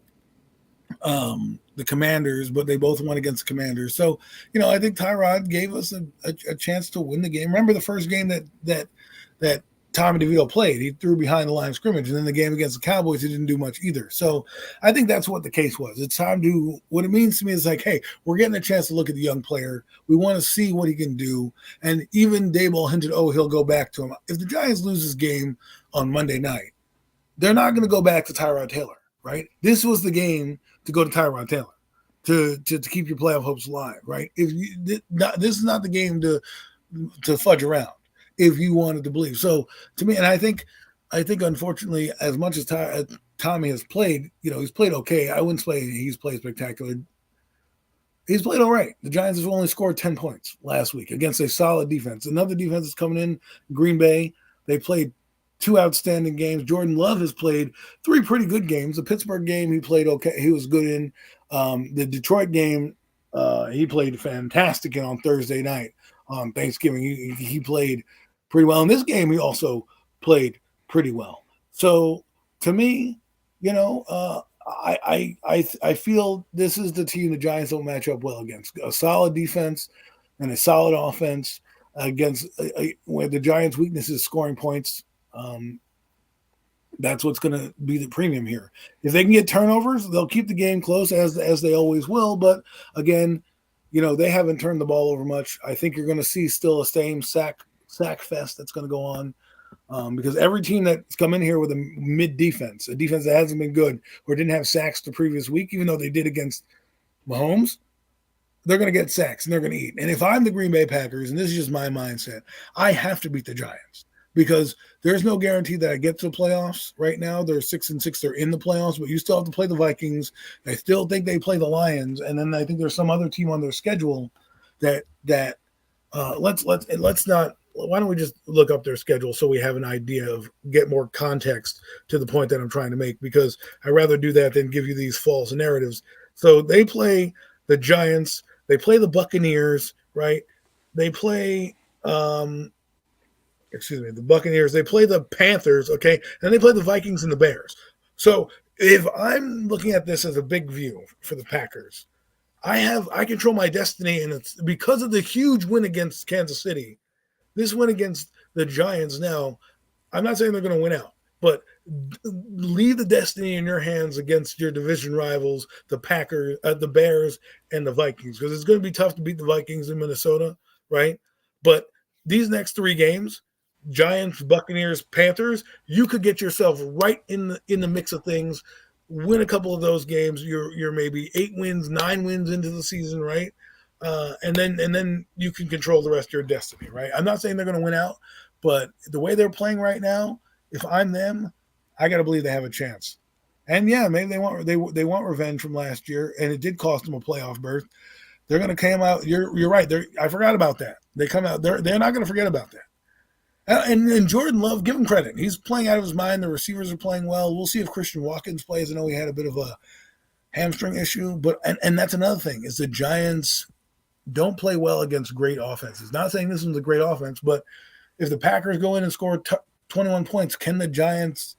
Commanders, but they both won against the Commanders. So, I think Tyrod gave us a chance to win the game. Remember the first game that Tommy DeVito played? He threw behind the line of scrimmage, and then the game against the Cowboys, he didn't do much either. So I think that's what the case was. It's time to, what it means to me is like, hey, we're getting a chance to look at the young player. We want to see what he can do. And even Daboll hinted, he'll go back to him. If the Giants lose this game on Monday night, they're not going to go back to Tyrod Taylor, right? This was the game to go to Tyrod Taylor to keep your playoff hopes alive, right? This is not the game to fudge around if you wanted to believe. So to me, and I think unfortunately, as much as Tommy has played, he's played okay. I wouldn't say he's played spectacular. He's played all right. The Giants have only scored 10 points last week against a solid defense. Another defense is coming in, Green Bay. They played 2 outstanding games. Jordan Love has played 3 pretty good games. The Pittsburgh game, he played okay. He was good in. The Detroit game, he played fantastic in on Thursday night on Thanksgiving. He played pretty well. In this game, he also played pretty well. So to me, I feel this is the team the Giants don't match up well against. A solid defense and a solid offense against where the Giants' weakness is scoring points. That's what's going to be the premium here. If they can get turnovers, they'll keep the game close as they always will. But again, they haven't turned the ball over much. I think you're going to see still a same sack fest that's going to go on because every team that's come in here with a mid defense, a defense that hasn't been good or didn't have sacks the previous week, even though they did against Mahomes, they're going to get sacks and they're going to eat. And if I'm the Green Bay Packers, and this is just my mindset, I have to beat the Giants. Because there's no guarantee that I get to the playoffs right now. They're 6-6. They're in the playoffs, but you still have to play the Vikings. I still think they play the Lions, and then I think there's some other team on their schedule that let's not. Why don't we just look up their schedule so we have an idea of get more context to the point that I'm trying to make? Because I'd rather do that than give you these false narratives. So they play the Giants. They play the Buccaneers, right? They play. The Buccaneers, they play the Panthers, okay, and they play the Vikings and the Bears. So if I'm looking at this as a big view for the Packers, I control my destiny, and it's because of the huge win against Kansas City. This win against the Giants now, I'm not saying they're going to win out, but leave the destiny in your hands against your division rivals, the Packers, the Bears, and the Vikings, because it's going to be tough to beat the Vikings in Minnesota, right? But these next 3 games, Giants, Buccaneers, Panthers, you could get yourself right in the mix of things. Win a couple of those games, you're maybe 8 wins, 9 wins into the season, right? And then you can control the rest of your destiny, right? I'm not saying they're going to win out, but the way they're playing right now, if I'm them, I got to believe they have a chance. And yeah, maybe they want revenge from last year, and it did cost them a playoff berth. They're going to come out. You're right. I forgot about that. They come out. They're not going to forget about that. And Jordan Love, give him credit. He's playing out of his mind. The receivers are playing well. We'll see if Christian Watkins plays. I know he had a bit of a hamstring issue, but and that's another thing is the Giants don't play well against great offenses. Not saying this one's a great offense, but if the Packers go in and score 21 points, can the Giants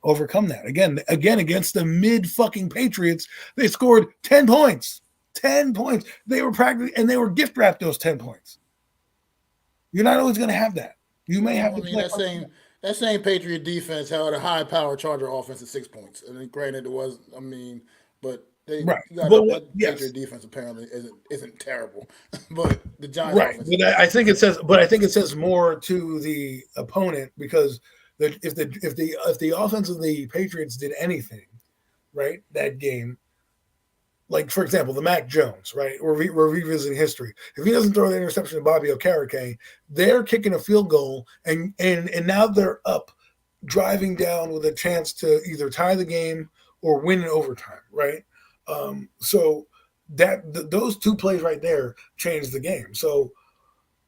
overcome that? Again, against the mid fucking Patriots, they scored 10 points. 10 points. They were practically, and they were gift wrapped those 10 points. You're not always going to have that. You may have I to mean, play. that same Patriot defense held a high power Charger offense at 6 points. I mean, granted, it was. I mean, but they Right. got But that yes. Patriot defense apparently isn't terrible, but the Giants Right. offense. But I think it says more to the opponent because if the offense of the Patriots did anything, right, that game, like for example, the Mac Jones, right? We're revisiting history. If he doesn't throw the interception to Bobby Okereke, they're kicking a field goal, and now they're up, driving down with a chance to either tie the game or win in overtime, right? So those two plays right there changed the game. So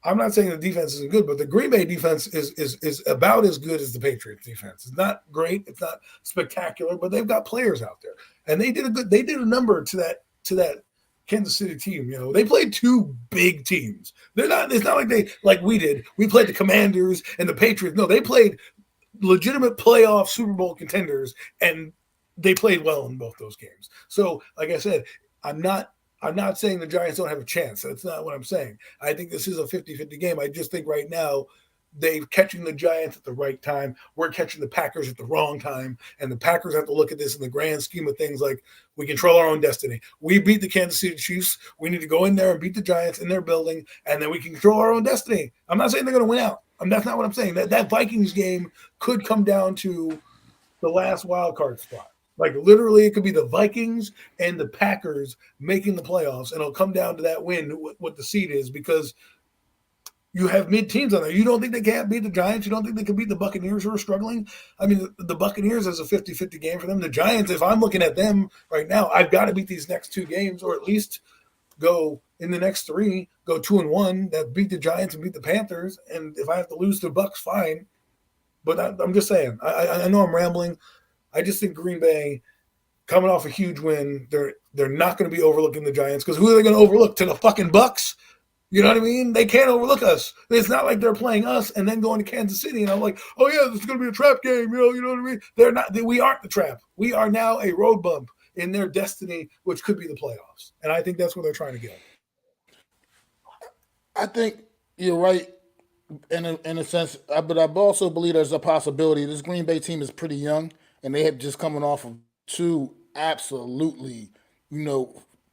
I'm not saying the defense isn't good, but the Green Bay defense is about as good as the Patriots defense. It's not great, it's not spectacular, but they've got players out there, and they did a number to that Kansas City team. They played two big teams. It's not like we did. We played the Commanders and the Patriots. No, they played legitimate playoff Super Bowl contenders, and they played well in both those games. So, like I said, I'm not saying the Giants don't have a chance. That's not what I'm saying. I think this is a 50-50 game. I just think right now they're catching the Giants at the right time. We're catching the Packers at the wrong time. And the Packers have to look at this in the grand scheme of things like we control our own destiny. We beat the Kansas City Chiefs. We need to go in there and beat the Giants in their building, and then we can control our own destiny. I'm not saying they're going to win out. That's not what I'm saying. That Vikings game could come down to the last wild card spot. Like literally, it could be the Vikings and the Packers making the playoffs, and it'll come down to that win, what the seed is, because you have mid teams on there. You don't think they can't beat the Giants? You don't think they can beat the Buccaneers who are struggling? I mean, the Buccaneers is a 50-50 game for them. The Giants, if I'm looking at them right now, I've got to beat these next two games, or at least go in the next three, go 2-1, that beat the Giants and beat the Panthers. And if I have to lose to Bucks, fine. But I'm just saying, I know I'm rambling. I just think Green Bay, coming off a huge win, they're not going to be overlooking the Giants, because who are they going to overlook? To the fucking Bucks? You know what I mean? They can't overlook us. It's not like they're playing us and then going to Kansas City, and I'm like, oh yeah, this is going to be a trap game. You know what I mean? They're not. We aren't the trap. We are now a road bump in their destiny, which could be the playoffs. And I think that's what they're trying to get. I think you're right in a sense, but I also believe there's a possibility. This Green Bay team is pretty young, and they have just coming off of two absolutely,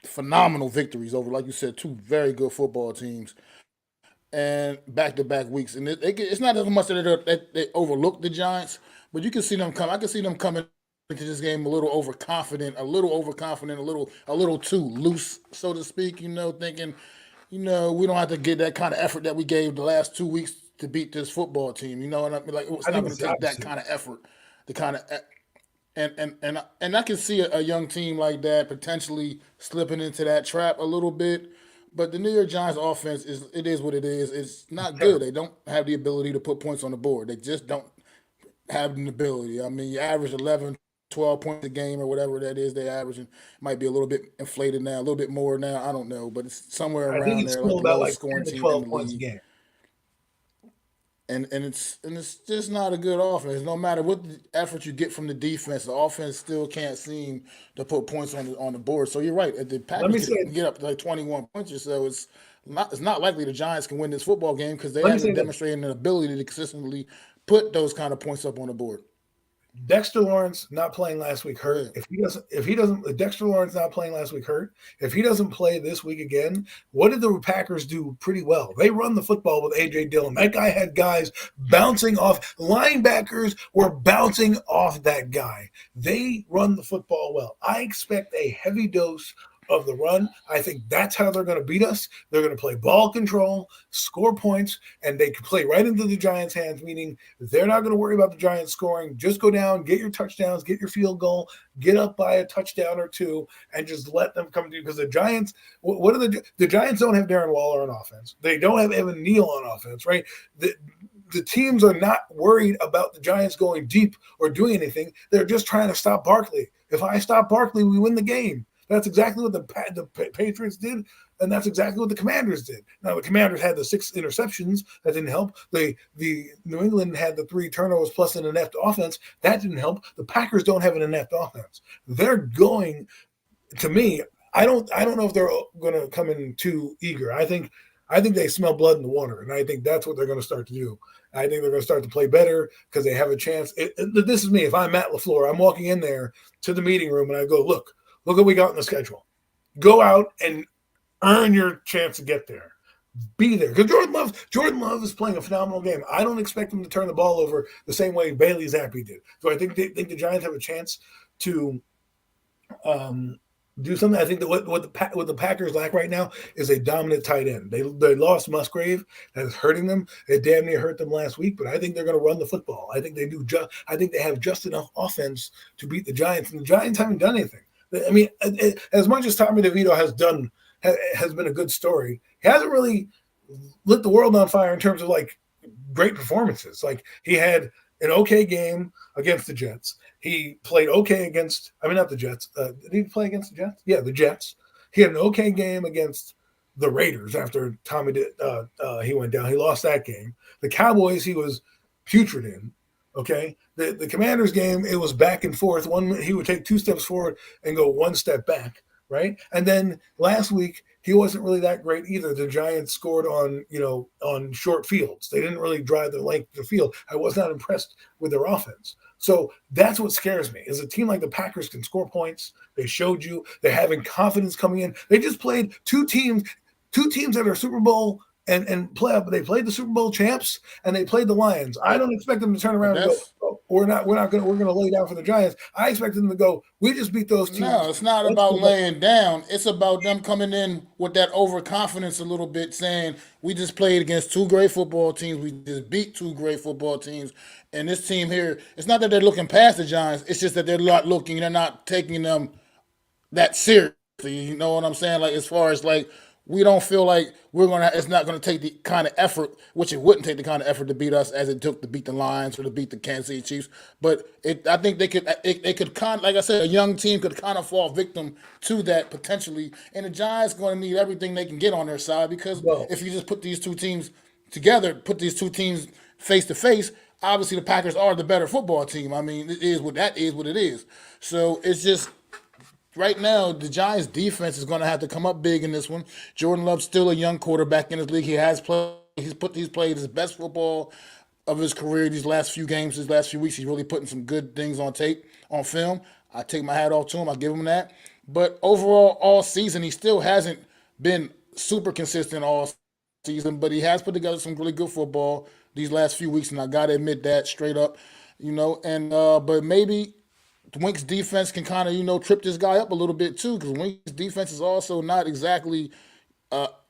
phenomenal victories over, like you said, two very good football teams, and back-to-back weeks. And it's not as much that they overlook the Giants, but you can see them come. I can see them coming into this game a little overconfident, a little too loose, so to speak. Thinking, we don't have to get that kind of effort that we gave the last 2 weeks to beat this football team. You know what I mean? Like it's I not think going it's to the take that opposite. kind of effort, the kind of and I can see a young team like that potentially slipping into that trap a little bit. But the New York Giants offense is what it is. It's not good. Terrible. They don't have the ability to put points on the board. They just don't have an ability. I mean, you average 11, 12 points a game or whatever that is they averaging. Might be a little bit inflated now, a little bit more now. I don't know, but it's somewhere I think around it's there, like still the about lowest like scoring 10 to team in 12 the points a league. game. And it's just not a good offense. No matter what the effort you get from the defense, the offense still can't seem to put points on the board. So you're right. If the Let Packers me say get up to like 21 points or so, it's not likely the Giants can win this football game because they let me say haven't this. demonstrated an ability to consistently put those kind of points up on the board. Dexter Lawrence not playing last week hurt. Yeah. If Dexter Lawrence not playing last week hurt. If he doesn't play this week again, what did the Packers do pretty well? They run the football with AJ Dillon. That guy had guys bouncing off. Linebackers were bouncing off that guy. They run the football well. I expect a heavy dose of the run. I think that's how they're going to beat us. They're going to play ball control, score points, and they can play right into the Giants' hands, meaning they're not going to worry about the Giants scoring. Just go down, get your touchdowns, get your field goal, get up by a touchdown or two, and just let them come to you. Because the Giants, what are the Giants don't have Darren Waller on offense. They don't have Evan Neal on offense, right? The teams are not worried about the Giants going deep or doing anything. They're just trying to stop Barkley. If I stop Barkley, we win the game. That's exactly what the Patriots did, and that's exactly what the Commanders did. Now, the Commanders had the 6 interceptions. That didn't help. The New England had the 3 turnovers plus an inept offense. That didn't help. The Packers don't have an inept offense. They're going – to me, I don't know if they're going to come in too eager. I think they smell blood in the water, and I think that's what they're going to start to do. I think they're going to start to play better because they have a chance. This is me. If I'm Matt LaFleur, I'm walking in there to the meeting room, and I go, look what we got in the schedule. Go out and earn your chance to get there. Be there. Because Jordan Love is playing a phenomenal game. I don't expect him to turn the ball over the same way Bailey Zappi did. So I think the Giants have a chance to do something. I think that what the Packers lack right now is a dominant tight end. They lost Musgrave. That is hurting them. It damn near hurt them last week, but I think they're going to run the football. I think I think they have just enough offense to beat the Giants, and the Giants haven't done anything. I mean, as much as Tommy DeVito has been a good story, he hasn't really lit the world on fire in terms of like great performances. Like he had an okay game against the Jets. He played okay not the Jets. Did he play against the Jets? Yeah, the Jets. He had an okay game against the Raiders after he went down. He lost that game. The Cowboys, he was putrid in. Okay, the Commanders game, it was back and forth. He would take 2 steps forward and go 1 step back, right? And then last week he wasn't really that great either. The Giants scored on short fields. They didn't really drive the length of the field. I was not impressed with their offense. So that's what scares me. Is a team like the Packers can score points. They showed you they're having confidence coming in. They just played two teams that are Super Bowl and playoff. They played the Super Bowl champs and they played the Lions. I don't expect them to turn around and go, oh, we're gonna lay down for the Giants. I expect them to go, we just beat those teams. No, it's not about laying down. It's about them coming in with that overconfidence a little bit, saying we just played against 2 great football teams. We just beat 2 great football teams. And this team here, it's not that they're looking past the Giants. It's just that they're not taking them that seriously. You know what I'm saying? Like as far as like we don't feel like it's not gonna take the kind of effort, which it wouldn't take the kind of effort to beat us as it took to beat the Lions or to beat the Kansas City Chiefs. But I think they could like I said, a young team could kind of fall victim to that potentially. And the Giants going to need everything they can get on their side because if you just put these 2 teams together, put these 2 teams face to face, obviously the Packers are the better football team. I mean, it is what it is. So it's just right now, the Giants' defense is going to have to come up big in this one. Jordan Love's still a young quarterback in his league. He has played. He's played his best football of his career these last few games, these last few weeks. He's really putting some good things on tape, on film. I take my hat off to him. I give him that. But overall, all season, he still hasn't been super consistent all season. But he has put together some really good football these last few weeks, and I got to admit that straight up. And but maybe Wink's defense can kind of trip this guy up a little bit too, because Wink's defense is also not exactly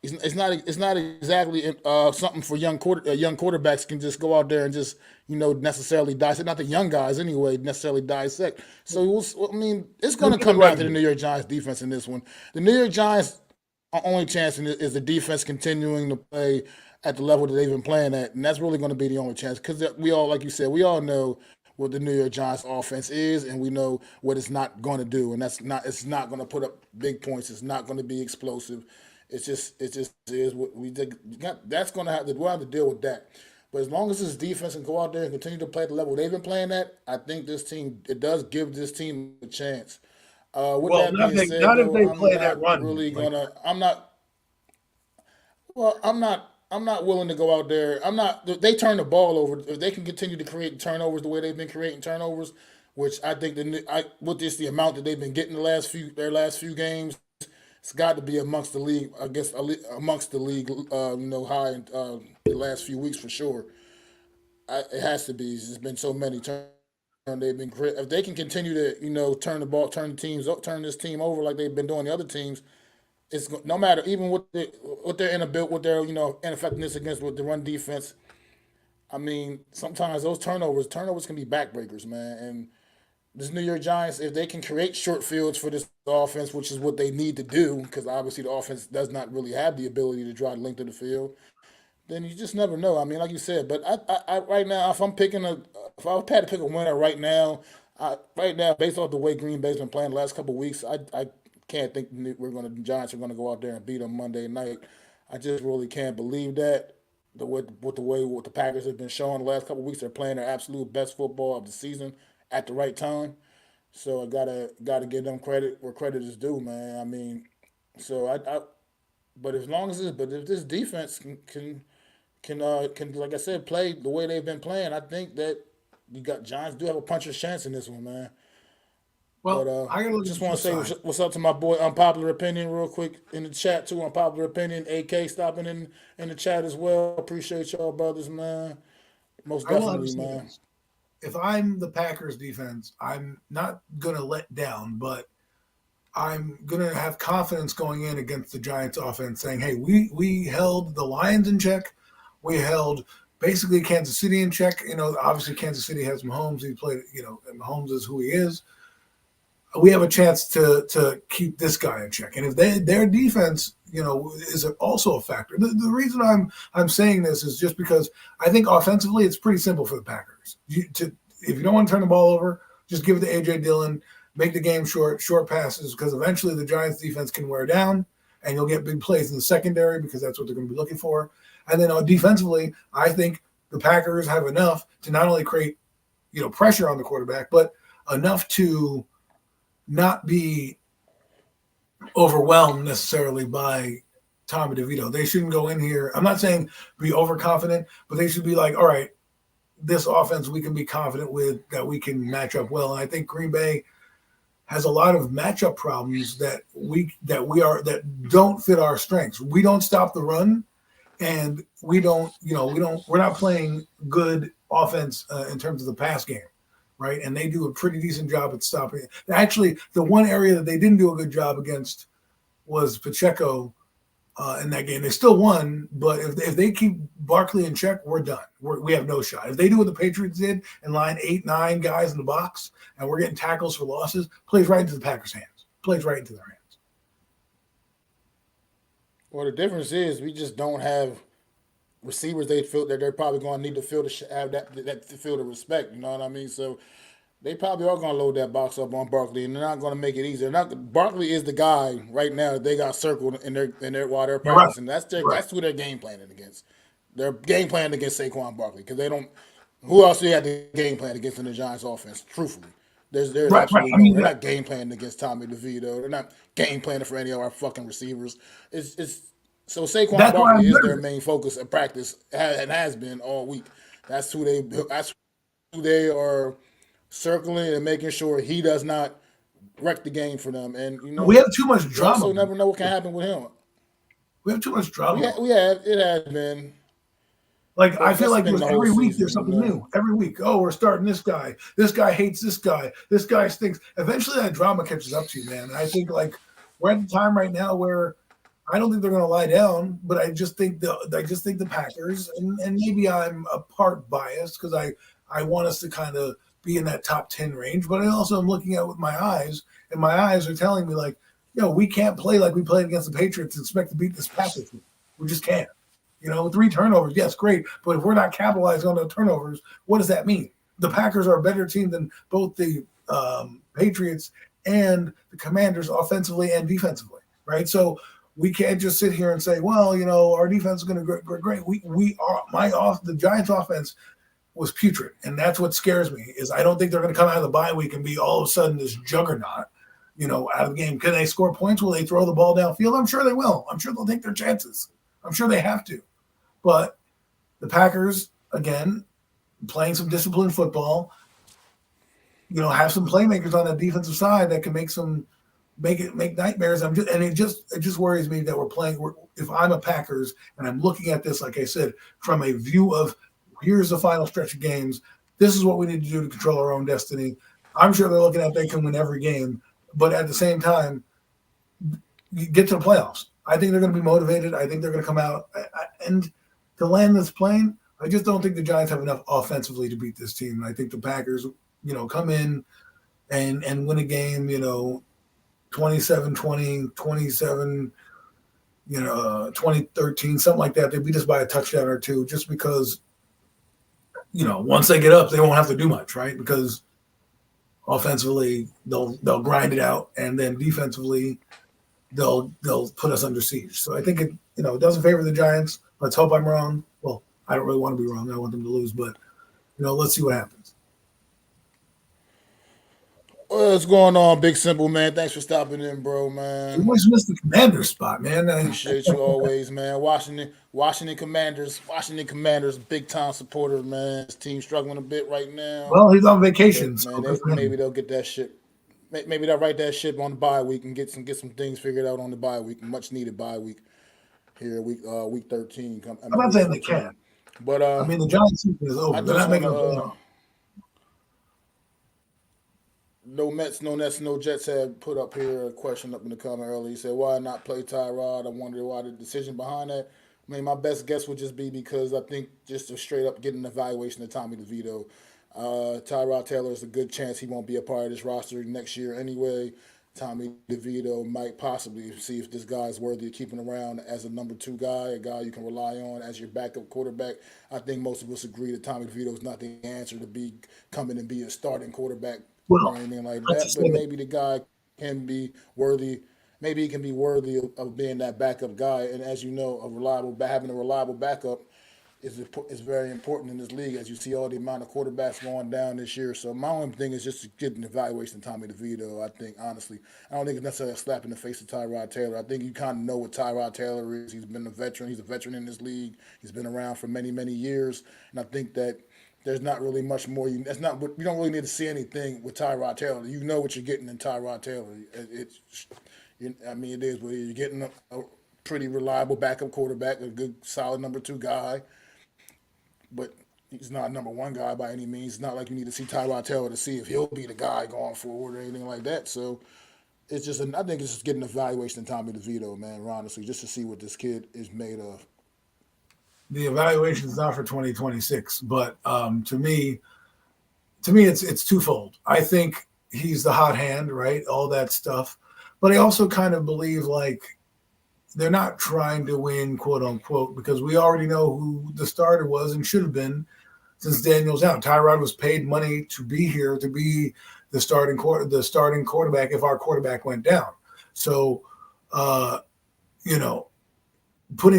it's not exactly something for young quarterbacks can just go out there and just necessarily dissect. Not the young guys anyway necessarily dissect. So it's going to come down to the New York Giants defense in this one. The New York Giants' only chance is the defense continuing to play at the level that they've been playing at, and that's really going to be the only chance because we all, like you said, we all know what the New York Giants offense is, and we know what it's not going to do, and it's not going to put up big points. It's not going to be explosive. It just is what we did. We'll have to deal with that. But as long as this defense can go out there and continue to play at the level they've been playing at, I think it does give this team a chance. That being said, not if they play I'm that not run. really gonna. I'm not. Well, I'm not I'm not willing to go out there. I'm not. They turn the ball over. If they can continue to create turnovers the way they've been creating turnovers, which I think with this the amount that they've been getting their last few games, it's got to be amongst the league. I guess amongst the league, high in the last few weeks for sure. It has to be. There's been so many turnovers. They've been great. If they can continue to turn the ball, turn this team over like they've been doing the other teams, it's no matter even with their inability, with their ineffectiveness against with the run defense. I mean, sometimes those turnovers can be backbreakers, man. And this New York Giants, if they can create short fields for this offense, which is what they need to do, because obviously the offense does not really have the ability to drive the length of the field, then you just never know. I mean, like you said, but I right now, if I had to pick a winner right now, right now, based off the way Green Bay's been playing the last couple of weeks, I can't think the Giants are gonna go out there and beat them Monday night. I just really can't believe that. What the Packers have been showing the last couple of weeks, they're playing their absolute best football of the season at the right time. So I gotta give them credit where credit is due, man. I mean, so but as long as if this defense can like I said play the way they've been playing, I think that you got Giants do have a puncher's chance in this one, man. But Well, I gotta look at just the want flip to say side. what's up to my boy Unpopular Opinion real quick in the chat too. Unpopular Opinion, AK stopping in the chat as well. Appreciate y'all brothers, man. Most I will have to definitely, say man. this. If I'm the Packers defense, I'm not gonna let down, but I'm gonna have confidence going in against the Giants offense, saying, "Hey, we held the Lions in check. We held basically Kansas City in check. Obviously Kansas City has Mahomes. He played. And Mahomes is who he is. We have a chance to keep this guy in check. And if their defense, is also a factor. The reason I'm saying this is just because I think offensively it's pretty simple for the Packers. If you don't want to turn the ball over, just give it to AJ Dillon, make the game short passes, because eventually the Giants defense can wear down and you'll get big plays in the secondary because that's what they're going to be looking for. And then defensively, I think the Packers have enough to not only create pressure on the quarterback, but enough to not be overwhelmed necessarily by Tommy DeVito. They shouldn't go in here. I'm not saying be overconfident, but they should be like, all right, this offense we can be confident with, that we can match up well. And I think Green Bay has a lot of matchup problems that don't fit our strengths. We don't stop the run, and we're not playing good offense in terms of the pass game. Right, and they do a pretty decent job at stopping it. Actually, the one area that they didn't do a good job against was Pacheco in that game. They still won, but if they keep Barkley in check, we're done. We have no shot. If they do what the Patriots did and line 8-9 guys in the box, and we're getting tackles for losses, plays right into the Packers' hands. Plays right into their hands. Well, the difference is we just don't have receivers they feel that they're probably going to need to feel to have that feel the respect. You know what I mean? So they probably are going to load that box up on Barkley, and they're not going to make it easier. Barkley is the guy right now that they got circled in their while they're You're right. practicing. You're right. That's who they're game planning against. They're game planning against Saquon Barkley because they don't. Who else do you have to game plan against in the Giants offense? Truthfully, there's Right. absolutely I no. mean, They're not game planning against Tommy DeVito. They're not game planning for any of our fucking receivers. It's so Saquon that's why Barkley I'm is their nervous. main focus of practice and has been all week. That's who they are circling and making sure he does not wreck the game for them. And We have too much you drama. also never know what can happen with him. We have too much drama. We have it has been, Like, I but feel that's like been there's the whole every week season. there's something new. Every week, oh, we're starting this guy. This guy hates this guy. This guy stinks. Eventually, that drama catches up to you, man. And I think we're at the time right now where I don't think they're going to lie down, but I just think the Packers, and maybe I'm a part biased because I want us to kind of be in that top 10 range, but I also am looking at it with my eyes, and my eyes are telling me like, we can't play like we played against the Patriots and expect to beat this Packers team. We just can't. 3 turnovers, yes, great. But if we're not capitalizing on the turnovers, what does that mean? The Packers are a better team than both the Patriots and the Commanders offensively and defensively, right? So we can't just sit here and say, well, our defense is going to go great. The Giants offense was putrid, and that's what scares me is I don't think they're going to come out of the bye week and be all of a sudden this juggernaut, out of the game. Can they score points? Will they throw the ball downfield? I'm sure they will. I'm sure they'll take their chances. I'm sure they have to. But the Packers, again, playing some disciplined football, have some playmakers on that defensive side that can make nightmares. It just worries me that we're playing. If I'm a Packers and I'm looking at this, like I said, from a view of here's the final stretch of games. This is what we need to do to control our own destiny. I'm sure they're looking at they can win every game, but at the same time, get to the playoffs. I think they're going to be motivated. I think they're going to come out and to land this plane. I just don't think the Giants have enough offensively to beat this team. And I think the Packers, come in and win a game, 27-20, 27, 2013, something like that. They beat us by a touchdown or two just because, once they get up, they won't have to do much, right? Because offensively, they'll grind it out, and then defensively, they'll put us under siege. So I think it doesn't favor the Giants. Let's hope I'm wrong. Well, I don't really want to be wrong. I want them to lose, but let's see what happens. What's going on, Big Simple, man? Thanks for stopping in, bro, man. You always miss the commander spot, man. Appreciate you always, man. Washington Commanders, big time supporter, man. His team struggling a bit right now. Well, he's on vacation, but, man, maybe they'll get that shit. Maybe they'll write that ship on the bye week and get some things figured out on the bye week. Much needed bye week here, week 13. I'm not saying they can, but the Giants season is over. They're not making a playoff. No Mets, no Nets, no Jets had put up here a question up in the comment earlier. He said, why not play Tyrod? I wonder why the decision behind that. My best guess would just be because I think just to straight up get an evaluation of Tommy DeVito. Tyrod Taylor is a good chance he won't be a part of this roster next year anyway. Tommy DeVito might possibly see if this guy is worthy of keeping around as a number 2 guy, a guy you can rely on as your backup quarterback. I think most of us agree that Tommy DeVito is not the answer to coming and be a starting quarterback or anything like that. But maybe the guy can be worthy. Maybe he can be worthy of being that backup guy. And as you know, having a reliable backup is very important in this league, as you see all the amount of quarterbacks going down this year. So my only thing is just to get an evaluation of Tommy DeVito. I think, honestly, I don't think it's necessarily a slap in the face of Tyrod Taylor. I think you kind of know what Tyrod Taylor is. He's been a veteran. He's a veteran in this league. He's been around for many, many years. And I think that there's not really much more. You don't really need to see anything with Tyrod Taylor. You know what you're getting in Tyrod Taylor. It is what you're getting a pretty reliable backup quarterback, a good, solid number 2 guy. But he's not a number 1 guy by any means. It's not like you need to see Tyrod Taylor to see if he'll be the guy going forward or anything like that. So I think it's just getting an evaluation of Tommy DeVito, man, honestly, just to see what this kid is made of. The evaluation is not for 2026, but to me, it's twofold. I think he's the hot hand, right? All that stuff. But I also kind of believe they're not trying to win, quote unquote, because we already know who the starter was and should have been since Daniel's out. Tyrod was paid money to be here, to be the starting quarterback if our quarterback went down. So, putting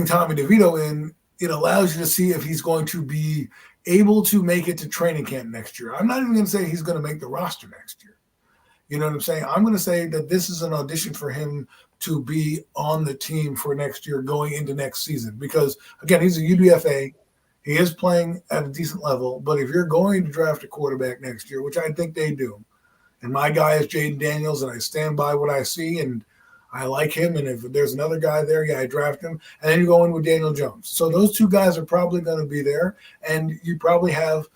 Tommy DeVito in, it allows you to see if he's going to be able to make it to training camp next year. I'm not even going to say he's going to make the roster next year. You know what I'm saying? I'm going to say that this is an audition for him to be on the team for next year going into next season. Because, again, he's a UDFA. He is playing at a decent level. But if you're going to draft a quarterback next year, which I think they do, and my guy is Jaden Daniels, and I stand by what I see, and I like him. And if there's another guy there, I draft him. And then you go in with Daniel Jones. So those 2 guys are probably going to be there. And you probably have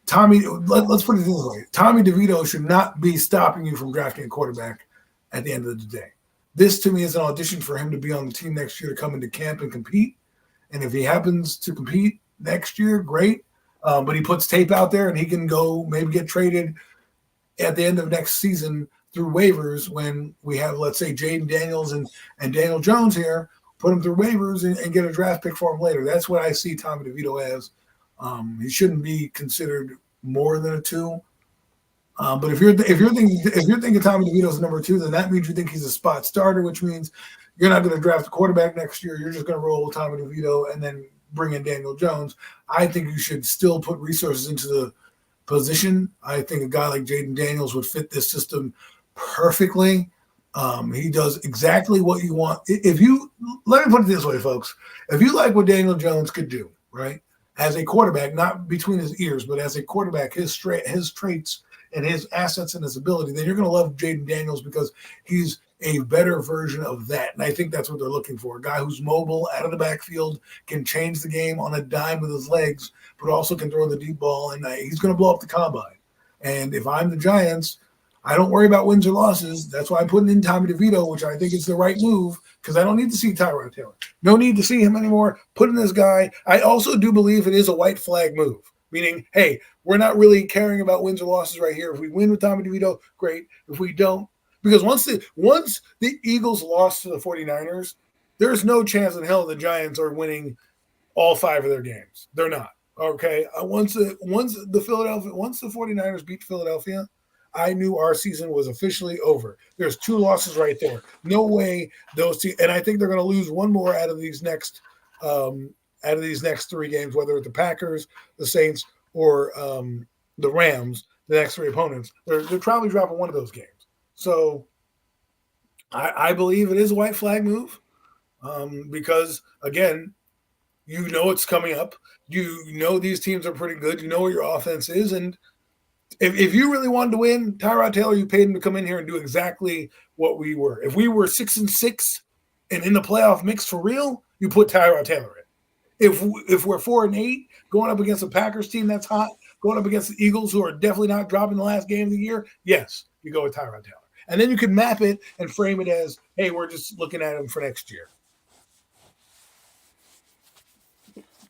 Tommy, let's put it this way. Tommy DeVito should not be stopping you from drafting a quarterback at the end of the day. This, to me, is an audition for him to be on the team next year to come into camp and compete. And if he happens to compete next year, great. But he puts tape out there and he can go maybe get traded at the end of next season through waivers when we have, let's say, Jaden Daniels and Daniel Jones here, put him through waivers and get a draft pick for him later. That's what I see Tommy DeVito as. He shouldn't be considered more than a 2. But if you're thinking Tommy DeVito is number 2, then that means you think he's a spot starter, which means you're not going to draft a quarterback next year. You're just going to roll with Tommy DeVito and then bring in Daniel Jones. I think you should still put resources into the position. I think a guy like Jaden Daniels would fit this system perfectly. He does exactly what you want. If you let me put it this way, folks, if you like what Daniel Jones could do, right, as a quarterback, not between his ears, but as a quarterback, his traits and his assets and his ability, then you're going to love Jaden Daniels because he's a better version of that. And I think that's what they're looking for. A guy who's mobile, out of the backfield, can change the game on a dime with his legs, but also can throw the deep ball. And he's going to blow up the combine. And if I'm the Giants, I don't worry about wins or losses. That's why I'm putting in Tommy DeVito, which I think is the right move because I don't need to see Tyrod Taylor. No need to see him anymore. Put in this guy. I also do believe it is a white flag move, meaning, hey, we're not really caring about wins or losses right here. If we win with Tommy DeVito, great. If we don't, because once the Eagles lost to the 49ers, there's no chance in hell the Giants are winning all 5 of their games. They're not. Okay. Once the 49ers beat Philadelphia, I knew our season was officially over. There's 2 losses right there. No way those two, and I think they're going to lose one more out of these next 3 games, whether it's the Packers, the Saints, or the Rams. The next 3 opponents, they're probably dropping one of those games. So I believe it is a white flag move because again, you know it's coming up. You know these teams are pretty good. You know what your offense is, and if you really wanted to win, Tyrod Taylor, you paid him to come in here and do exactly what we were. If we were 6-6 and in the playoff mix for real, you put Tyrod Taylor in. If we're 4-8, going up against a Packers team that's hot, going up against the Eagles who are definitely not dropping the last game of the year, yes, you go with Tyrod Taylor. And then you can map it and frame it as, hey, we're just looking at him for next year.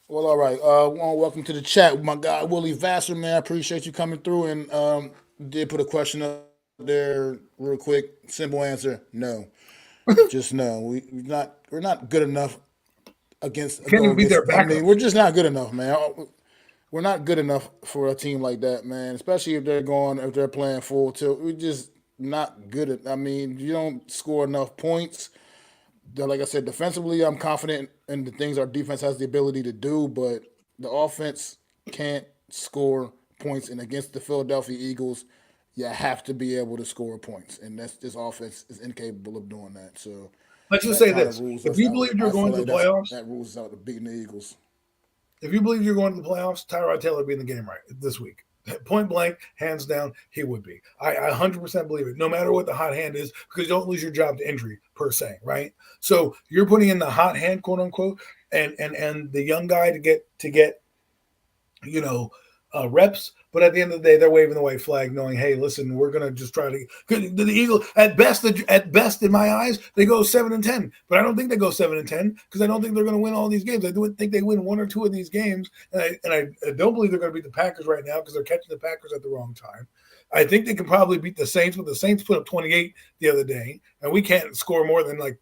Well, all right. Welcome to the chat, my guy Willie Vassar, man. I appreciate you coming through and did put a question up there real quick. Simple answer: no. Just no. We're not good enough against Can't go even beat against. their I mean, backups. we're just not good enough, man. We're not good enough for a team like that, man. Especially if they're playing full tilt. We're just not good at. I mean, you don't score enough points. Like I said, defensively, I'm confident in the things our defense has the ability to do, but the offense can't score points. And against the Philadelphia Eagles, you have to be able to score points, and this offense is incapable of doing that. So Let's just that say kind of this. rules If us you out. believed you're I feel going to like the playoffs, that rules us out of beating the Eagles. if you believe you're going to the playoffs, Tyrod Taylor would be in the game right this week. Point blank, hands down, he would be. I 100% believe it, no matter what the hot hand is, because you don't lose your job to injury per se, right? So you're putting in the hot hand, quote unquote, and the young guy to get you know, reps. But at the end of the day, they're waving the white flag, knowing, hey, listen, we're gonna just try to. The Eagles, at best, in my eyes, they go 7-10. But I don't think they go 7-10 because I don't think they're going to win all these games. I do think they win 1 or 2 of these games, and I don't believe they're going to beat the Packers right now because they're catching the Packers at the wrong time. I think they can probably beat the Saints, but the Saints put up 28 the other day, and we can't score more than like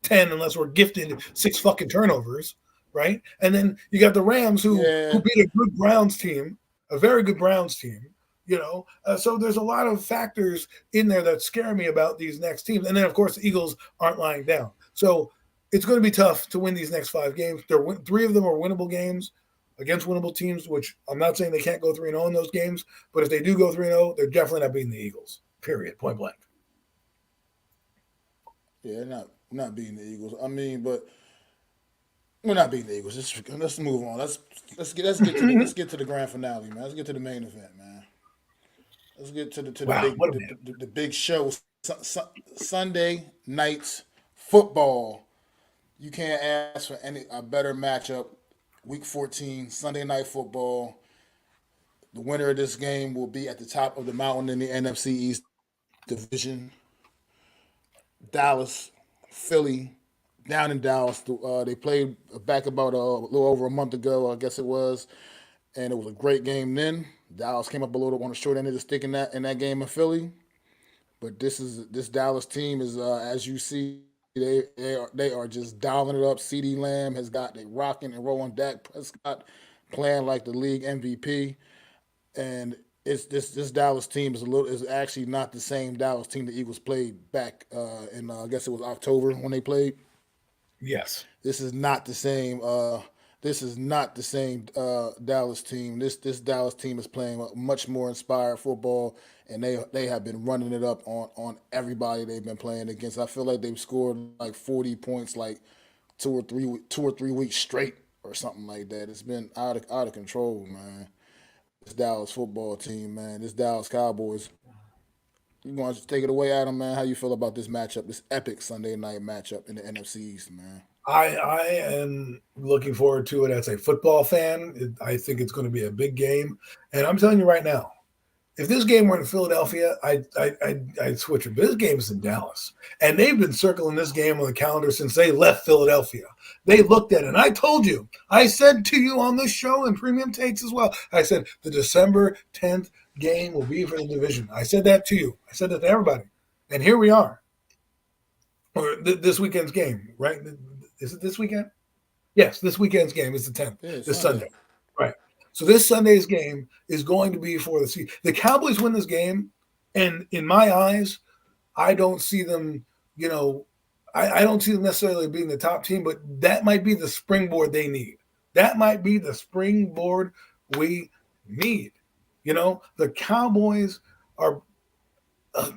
10 unless we're gifted 6 fucking turnovers, right? And then you got the Rams who Yeah, beat a good Browns team, a very good Browns team, so there's a lot of factors in there that scare me about these next teams. And then, of course, the Eagles aren't lying down. So it's going to be tough to win these next 5 games. 3 of them are winnable games against winnable teams, which I'm not saying they can't go 3-0 in those games, but if they do go 3-0, they're definitely not beating the Eagles, period, point blank. yeah, not beating the Eagles. I mean, but we're not beating the Eagles. Let's move on. Let's get to the grand finale, man. Let's get to the main event, man. Let's get to the Wow, what big a man. the big show. Sunday nights football. You can't ask for any a better matchup. Week 14, Sunday night football. The winner of this game will be at the top of the mountain in the NFC East division. Dallas, Philly, down in Dallas. They played back about a little over a month ago, I guess it was, and it was a great game then. Dallas came up a little on the short end of the stick in that game in Philly. But this Dallas team is as you see they are just dialing it up. CD Lamb has got they rocking and rolling. Dak Prescott playing like the league MVP, and it's this Dallas team is actually not the same Dallas team the Eagles played back in I guess it was October when they played. Yes. This is not the same this is not the same Dallas team. This Dallas team is playing much more inspired football, and they have been running it up on everybody they've been playing against. I feel like they've scored like 40 points like 2 or 3 weeks straight or something like that. It's been out of control, man. This Dallas football team, man. This Dallas Cowboys. You want to take it away, Adam, man? How you feel about this matchup, this epic Sunday night matchup in the NFC East, man? I am looking forward to it as a football fan. I think it's going to be a big game, and I'm telling you right now, if this game were in Philadelphia, I'd switch it. But this game is in Dallas, and they've been circling this game on the calendar since they left Philadelphia. They looked at it, and I told you, I said to you on this show and Premium Takes as well, I said the December 10th game will be for the division. I said that to you. I said that to everybody, and here we are. Or this weekend's game, right? Is it this weekend? Yes, this weekend's game is the 10th, this Sunday. Right. So this Sunday's game is going to be for the season. The Cowboys win this game, and in my eyes, I don't see them, I don't see them necessarily being the top team, but that might be the springboard they need. That might be the springboard we need. The Cowboys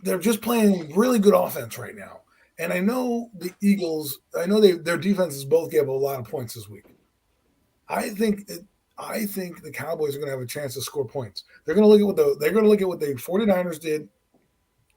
they're just playing really good offense right now. And I know the Eagles, their defenses both gave a lot of points this week. I think the Cowboys are going to have a chance to score points. They're going to look at what the 49ers did,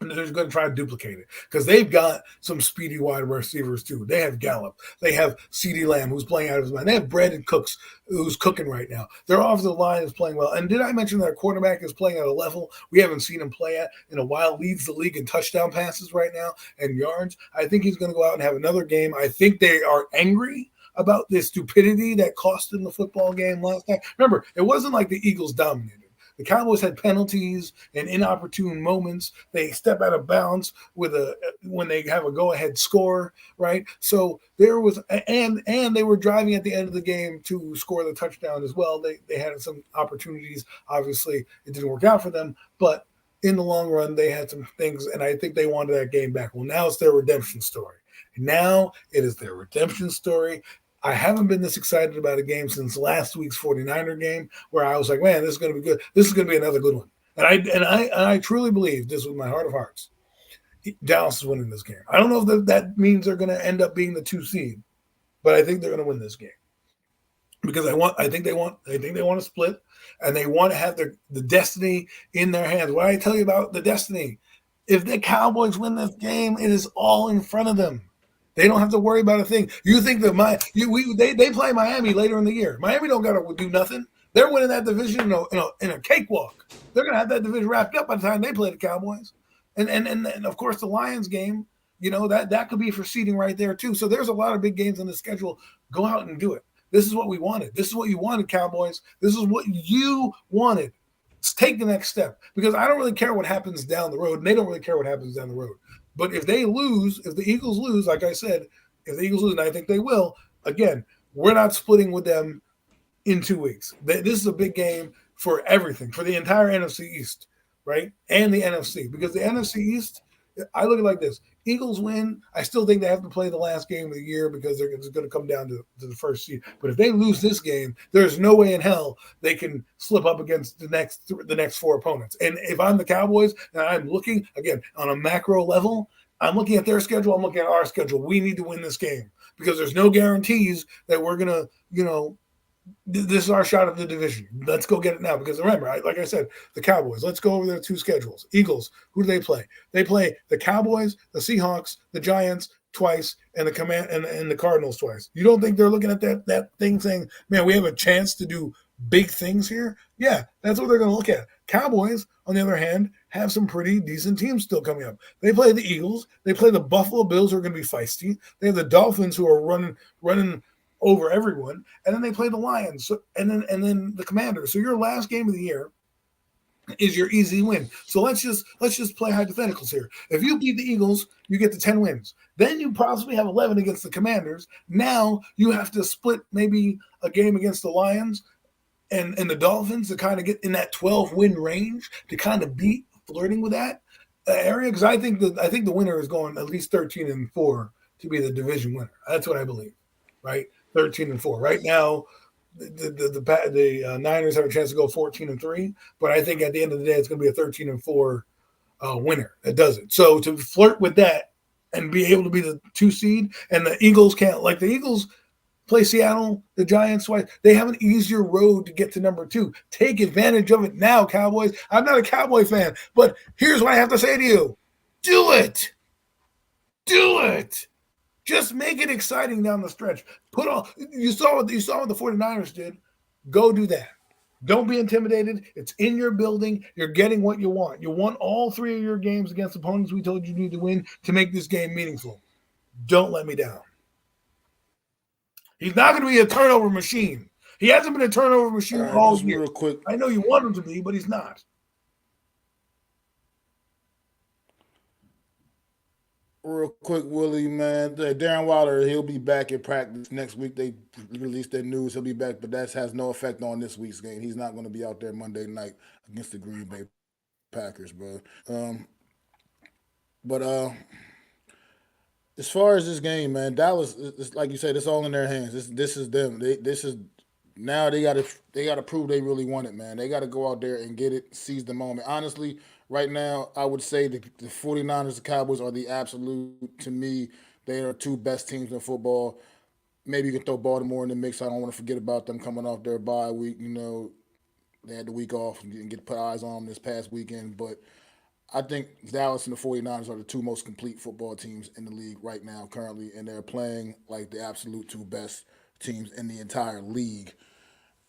and they're going to try to duplicate it because they've got some speedy wide receivers too. They have Gallup. They have CeeDee Lamb, who's playing out of his mind. They have Brandon Cooks, who's cooking right now. Their offensive line is playing well. And did I mention their quarterback is playing at a level we haven't seen him play at in a while, leads the league in touchdown passes right now and yards. I think he's going to go out and have another game. I think they are angry about the stupidity that cost them the football game last night. Remember, it wasn't like the Eagles dominated. The Cowboys had penalties and inopportune moments. They step out of bounds when they have a go-ahead score, right? So there was, and they were driving at the end of the game to score the touchdown as well. They had some opportunities. Obviously, it didn't work out for them, but in the long run, they had some things, and I think they wanted that game back. Well, now it's their redemption story. Now it is their redemption story. I haven't been this excited about a game since last week's 49er game, where I was like, man, this is going to be good. This is going to be another good one. And I truly believe this with my heart of hearts. Dallas is winning this game. I don't know if that means they're going to end up being the 2 seed, but I think they're going to win this game because I think they want to split, and they want to have the destiny in their hands. What I tell you about the destiny, if the Cowboys win this game, it is all in front of them. They don't have to worry about a thing. You think that they play Miami later in the year. Miami don't got to do nothing. They're winning that division in a cakewalk. They're going to have that division wrapped up by the time they play the Cowboys. And of course the Lions game, that could be for seeding right there too. So there's a lot of big games on the schedule. Go out and do it. This is what we wanted. This is what you wanted, Cowboys. This is what you wanted. Let's take the next step, because I don't really care what happens down the road, and they don't really care what happens down the road. But if the Eagles lose, like I said, if the Eagles lose, and I think they will, again, we're not splitting with them in 2 weeks. This is a big game for everything, for the entire NFC East, right? And the NFC. Because the NFC East, I look at it like this. Eagles win. I still think they have to play the last game of the year because it's going to come down to the first seed. But if they lose this game, there's no way in hell they can slip up against the next 4 opponents. And if I'm the Cowboys and I'm looking, again, on a macro level, I'm looking at their schedule, I'm looking at our schedule. We need to win this game because there's no guarantees that we're going to, this is our shot at the division. Let's go get it now. Because remember, like I said, the Cowboys, let's go over their 2 schedules. Eagles, who do they play? They play the Cowboys, the Seahawks, the Giants twice, and the Cardinals twice. You don't think they're looking at that thing saying, man, we have a chance to do big things here? Yeah, that's what they're going to look at. Cowboys, on the other hand, have some pretty decent teams still coming up. They play the Eagles. They play the Buffalo Bills, who are going to be feisty. They have the Dolphins, who are running over everyone, and then they play the Lions, and then the Commanders. So your last game of the year is your easy win. So let's just play hypotheticals here. If you beat the Eagles, you get to 10 wins. Then you possibly have 11 against the Commanders. Now you have to split maybe a game against the Lions and the Dolphins to kind of get in that 12-win range to kind of beat flirting with that area. Because I think the winner is going at least 13-4 to be the division winner. That's what I believe, right? 13-4. Right now, the Niners have a chance to go 14-3, but I think at the end of the day it's going to be a 13-4 winner that does it. So to flirt with that and be able to be the 2 seed, and the Eagles can't, like the Eagles play Seattle, the Giants twice. They have an easier road to get to number 2. Take advantage of it now, Cowboys. I'm not a Cowboy fan, but here's what I have to say to you: do it, do it. Just make it exciting down the stretch. Put on. You saw what the 49ers did. Go do that. Don't be intimidated. It's in your building. You're getting what you want. You won all 3 of your games against opponents we told you need to win to make this game meaningful. Don't let me down. He's not going to be a turnover machine. He hasn't been a turnover machine all just year. real quick. I know you want him to be, but he's not. Real quick, Willie, man. Darren Waller, he'll be back in practice next week. They released their news. He'll be back, but that has no effect on this week's game. He's not going to be out there Monday night against the Green Bay Packers, bro. But as far as this game, man, Dallas, it's like you said, it's all in their hands. This is them. This is now they gotta prove they really want it, man. They gotta go out there and get it, seize the moment. Honestly, right now, I would say the 49ers and Cowboys are the absolute, to me, they are 2 best teams in football. Maybe you can throw Baltimore in the mix. I don't want to forget about them coming off their bye week. They had the week off and get put eyes on them this past weekend. But I think Dallas and the 49ers are the 2 most complete football teams in the league right now, currently, and they're playing like the absolute 2 best teams in the entire league,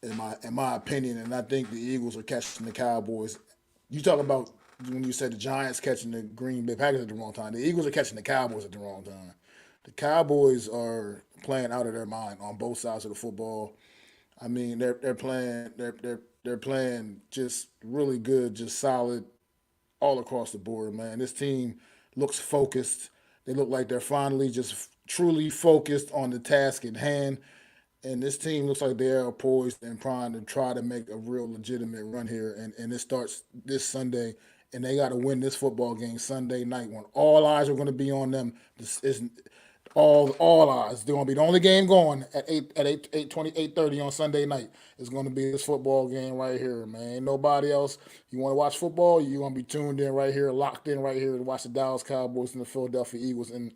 in my opinion. And I think the Eagles are catching the Cowboys. You talk about when you said the Giants catching the Green Bay Packers at the wrong time. The Eagles are catching the Cowboys at the wrong time. The Cowboys are playing out of their mind on both sides of the football. I mean, they're playing just really good, just solid all across the board, man. This team looks focused. They look like they're finally just truly focused on the task at hand. And this team looks like they are poised and primed to try to make a real legitimate run here. And it starts this Sunday. And they got to win this football game Sunday night when all eyes are going to be on them. This is all eyes. They're going to be the only game going at 8:30 on Sunday night. It's going to be this football game right here, man. Ain't nobody else. You want to watch football? You're going to be tuned in right here, locked in right here to watch the Dallas Cowboys and the Philadelphia Eagles. And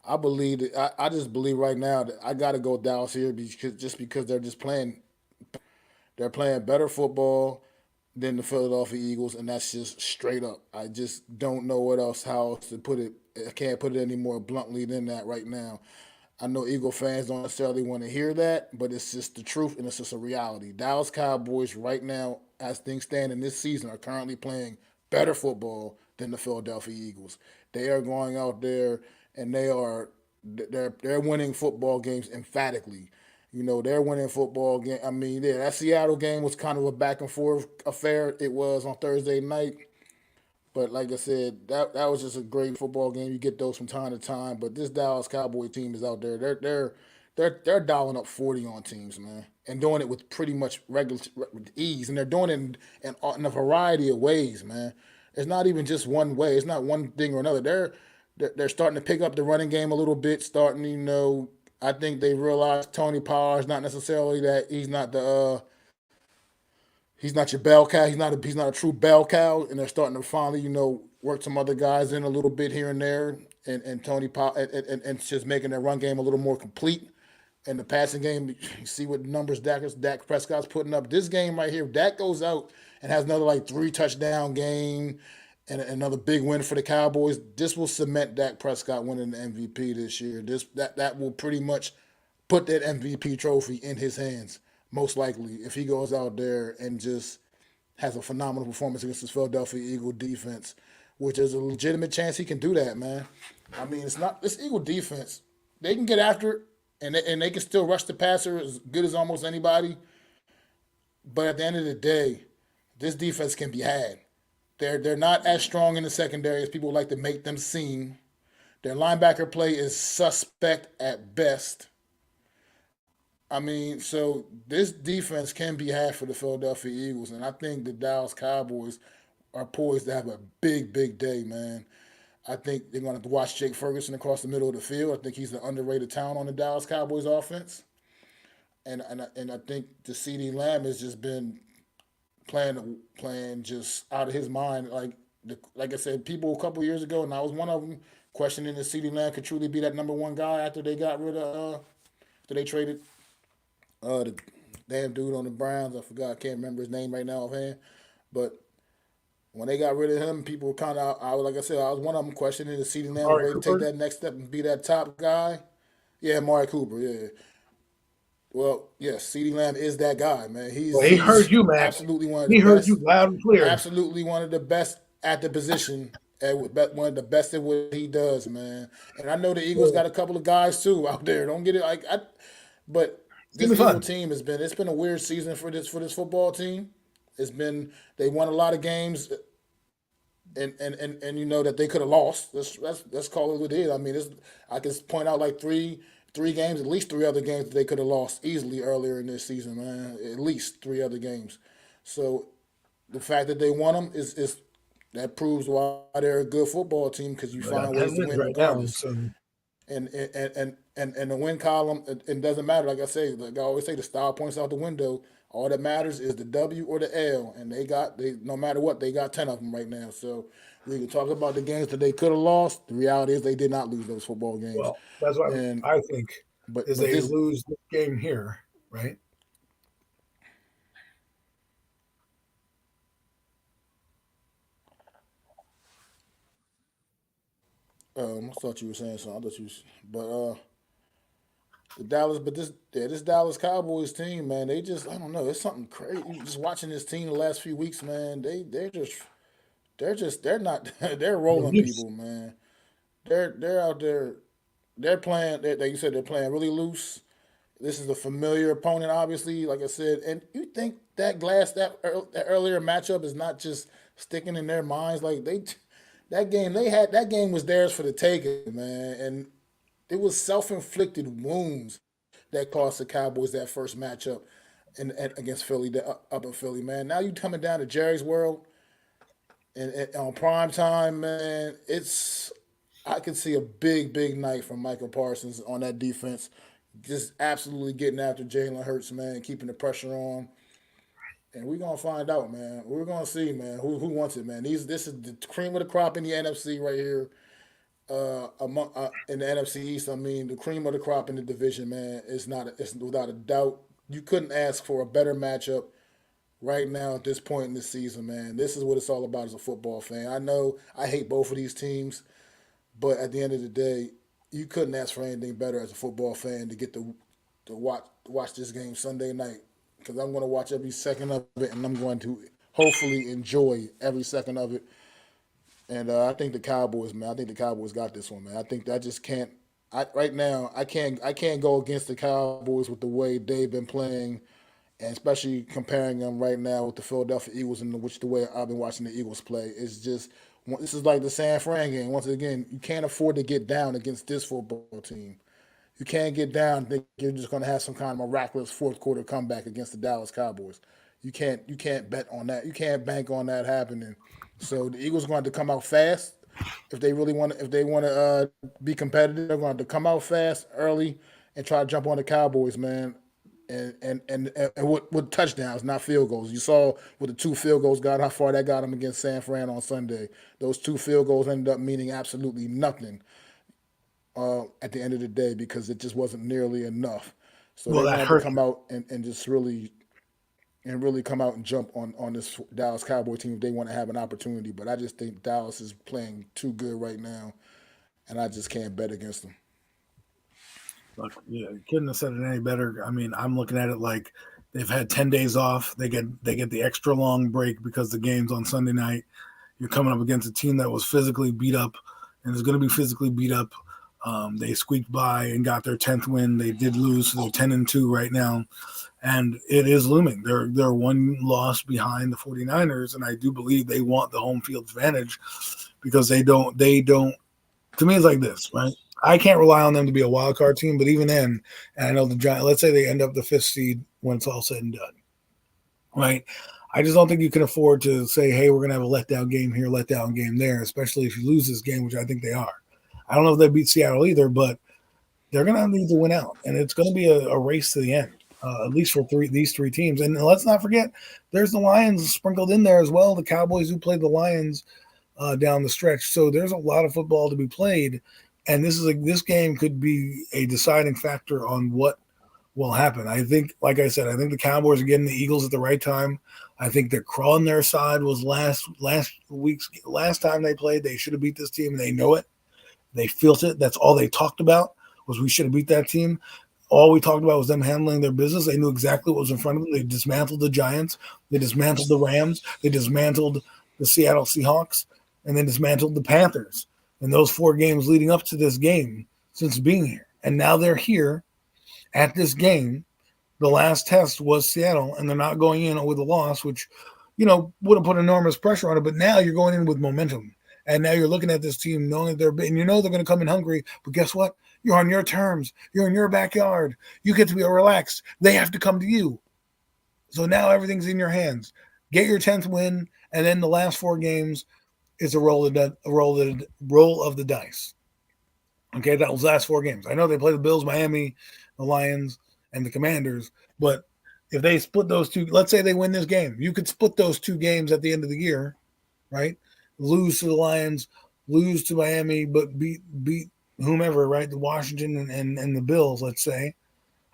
I believe that I just believe right now that I got to go Dallas here because they're just playing they're playing better football than the Philadelphia Eagles, and that's just straight up. I just don't know how else to put it. I can't put it any more bluntly than that right now. I know Eagle fans don't necessarily want to hear that, but it's just the truth and it's just a reality. Dallas Cowboys right now, as things stand in this season, are currently playing better football than the Philadelphia Eagles. They are going out there and they're winning football games emphatically. They're winning football game. I mean, yeah, that Seattle game was kind of a back and forth affair. It was on Thursday night. But like I said, that was just a great football game. You get those from time to time. But this Dallas Cowboy team is out there. They're dialing up 40 on teams, man, and doing it with pretty much regular with ease. And they're doing it in a variety of ways, man. It's not even just one way. It's not one thing or another. They're starting to pick up the running game a little bit. I think they realize Tony Pollard is not necessarily that he's not your bell cow. He's not a true bell cow, and they're starting to finally work some other guys in a little bit here and there, and Tony and just making their run game a little more complete. And the passing game, you see what numbers Dak Prescott's putting up. This game right here, Dak goes out and has another like 3 touchdown game and another big win for the Cowboys. This will cement Dak Prescott winning the MVP this year. That will pretty much put that MVP trophy in his hands, most likely, if he goes out there and just has a phenomenal performance against this Philadelphia Eagle defense, which is a legitimate chance he can do that, man. I mean, it's not this Eagle defense. They can get after it, and they can still rush the passer as good as almost anybody. But at the end of the day, this defense can be had. They're not as strong in the secondary as people like to make them seem. Their linebacker play is suspect at best. I mean, so this defense can be had for the Philadelphia Eagles, and I think the Dallas Cowboys are poised to have a big, big day, man. I think they're going to have to watch Jake Ferguson across the middle of the field. I think he's an underrated talent on the Dallas Cowboys offense. and I think the CD Lamb has just been playing just out of his mind. Like I said, people a couple years ago, and I was one of them questioning if CD Lamb could truly be that number one guy after they got rid of after they traded the damn dude on the Browns. I forgot, I can't remember his name right now offhand, but when they got rid of him, people were kind of, I was like I said, I was one of them questioning if CD Lamb was Amari ready to take Cooper. that next step and be that top guy. Yeah, Amari Cooper. Yeah. Well, yes, CD Lamb is that guy, man. Well, he heard He's you, Mac. absolutely one of the He heard you best, loud and clear. absolutely one of the best at the position, and one of the best at what he does, man. And I know the Eagles Well, got a couple of guys too out there. Don't get it but it's gonna this be Eagle fun. team it's been a weird season for this football team. It's been they won a lot of games, and you know that they could have lost. Let's call it what it is. I mean, I can point out like three games, at least three other games that they could have lost easily earlier in this season, man. At least three other games. So the fact that they won them is that proves why they're a good football team because you They got find 10 ways to wins win right now. regardless. So, And the win column, it doesn't matter. Like I say, like I always say, the style points out the window. All that matters is the W or the L, and they no matter what they got 10 of them right now. So we can talk about the games that they could have lost. The reality is they did not lose those football games, well, that's what and I think is but they this lose this game here, right? I thought you were saying something. I thought you was, the Dallas, but this Dallas Cowboys team, man, they just I don't know. It's something crazy. Just watching this team the last few weeks, man. They're not they're They're rolling loose. people, man. They're out there. They're playing. Like you said, they're playing really loose. This is a familiar opponent, obviously. Like I said, and you think that earlier matchup is not just sticking in their minds. Like that game was theirs for the taking, man. And it was self inflicted wounds that cost the Cowboys that first matchup and against Philly, up in Philly, man. Now you coming down to Jerry's World and on prime time, man. I can see a big night from Michael Parsons on that defense, just absolutely getting after Jalen Hurts, man, keeping the pressure on. And we're gonna find out, man. We're gonna see, man, who wants it, man. This is the cream of the crop in the NFC right here. In the NFC East, I mean, the cream of the crop in the division, man. It's without a doubt. You couldn't ask for a better matchup right now at this point in the season, man. This is what it's all about as a football fan. I know I hate both of these teams, but at the end of the day, you couldn't ask for anything better as a football fan to get to watch this game Sunday night because I'm going to watch every second of it and I'm going to hopefully enjoy every second of it. And I think the Cowboys, man. I think the Cowboys got this one, man. I think I just can't. Right now, I can't go against the Cowboys with the way they've been playing, and especially comparing them right now with the Philadelphia Eagles and the way I've been watching the Eagles play. It's just this is like the San Fran game. Once again, you can't afford to get down against this football team. You can't get down and think you're just going to have some kind of miraculous fourth quarter comeback against the Dallas Cowboys. You can't bet on that. You can't bank on that happening. So the Eagles are going to come out fast if they really want to. If they want to be competitive, they're going to come out fast early and try to jump on the Cowboys, man. And with touchdowns, not field goals. You saw with the two field goals got how far that got them against San Fran on Sunday. Those two field goals ended up meaning absolutely nothing at the end of the day because it just wasn't nearly enough. So Well, they that wanted to hurt come them. out and just really come out and jump on this Dallas Cowboy team if they want to have an opportunity. But I just think Dallas is playing too good right now, and I just can't bet against them. Look, yeah, you couldn't have said it any better. I mean, I'm looking at it like they've had 10 days off. They get the extra long break because the game's on Sunday night. You're coming up against a team that was physically beat up and is going to be physically beat up. They squeaked by and got their 10th win. They did lose, so they're 10-2 right now, and it is looming. They're one loss behind the 49ers, and I do believe they want the home field advantage because they don't. To me, it's like this, right? I can't rely on them to be a wild card team, but even then, and I know the Giants. Let's say they end up the fifth seed when it's all said and done, right? I just don't think you can afford to say, "Hey, we're going to have a letdown game here, letdown game there," especially if you lose this game, which I think they are. I don't know if they beat Seattle either, but they're going to need to win out, and it's going to be a race to the end. at least for these three teams. And let's not forget, there's the Lions sprinkled in there as well. The Cowboys who played the Lions down the stretch. So there's a lot of football to be played, and this game could be a deciding factor on what will happen. I think, like I said, I think the Cowboys are getting the Eagles at the right time. I think they're crawling their side was last time they played. They should have beat this team, and they know it. They felt it. That's all they talked about was we should have beat that team. All we talked about was them handling their business. They knew exactly what was in front of them. They dismantled the Giants. They dismantled the Rams. They dismantled the Seattle Seahawks, and then dismantled the Panthers in those 4 games leading up to this game since being here. And now they're here at this game. The last test was Seattle, and they're not going in with a loss, which, would have put enormous pressure on it. But now you're going in with momentum. And now you're looking at this team knowing that and they're going to come in hungry. But guess what? You're on your terms. You're in your backyard. You get to be relaxed. They have to come to you. So now everything's in your hands. Get your 10th win, and then the last 4 games is a roll of the dice. Okay, that was last 4 games. I know they play the Bills, Miami, the Lions, and the Commanders, but if they split those 2, let's say they win this game, you could split those 2 games at the end of the year, right? Lose to the Lions, lose to Miami, but beat whomever, right? The Washington and the Bills, let's say,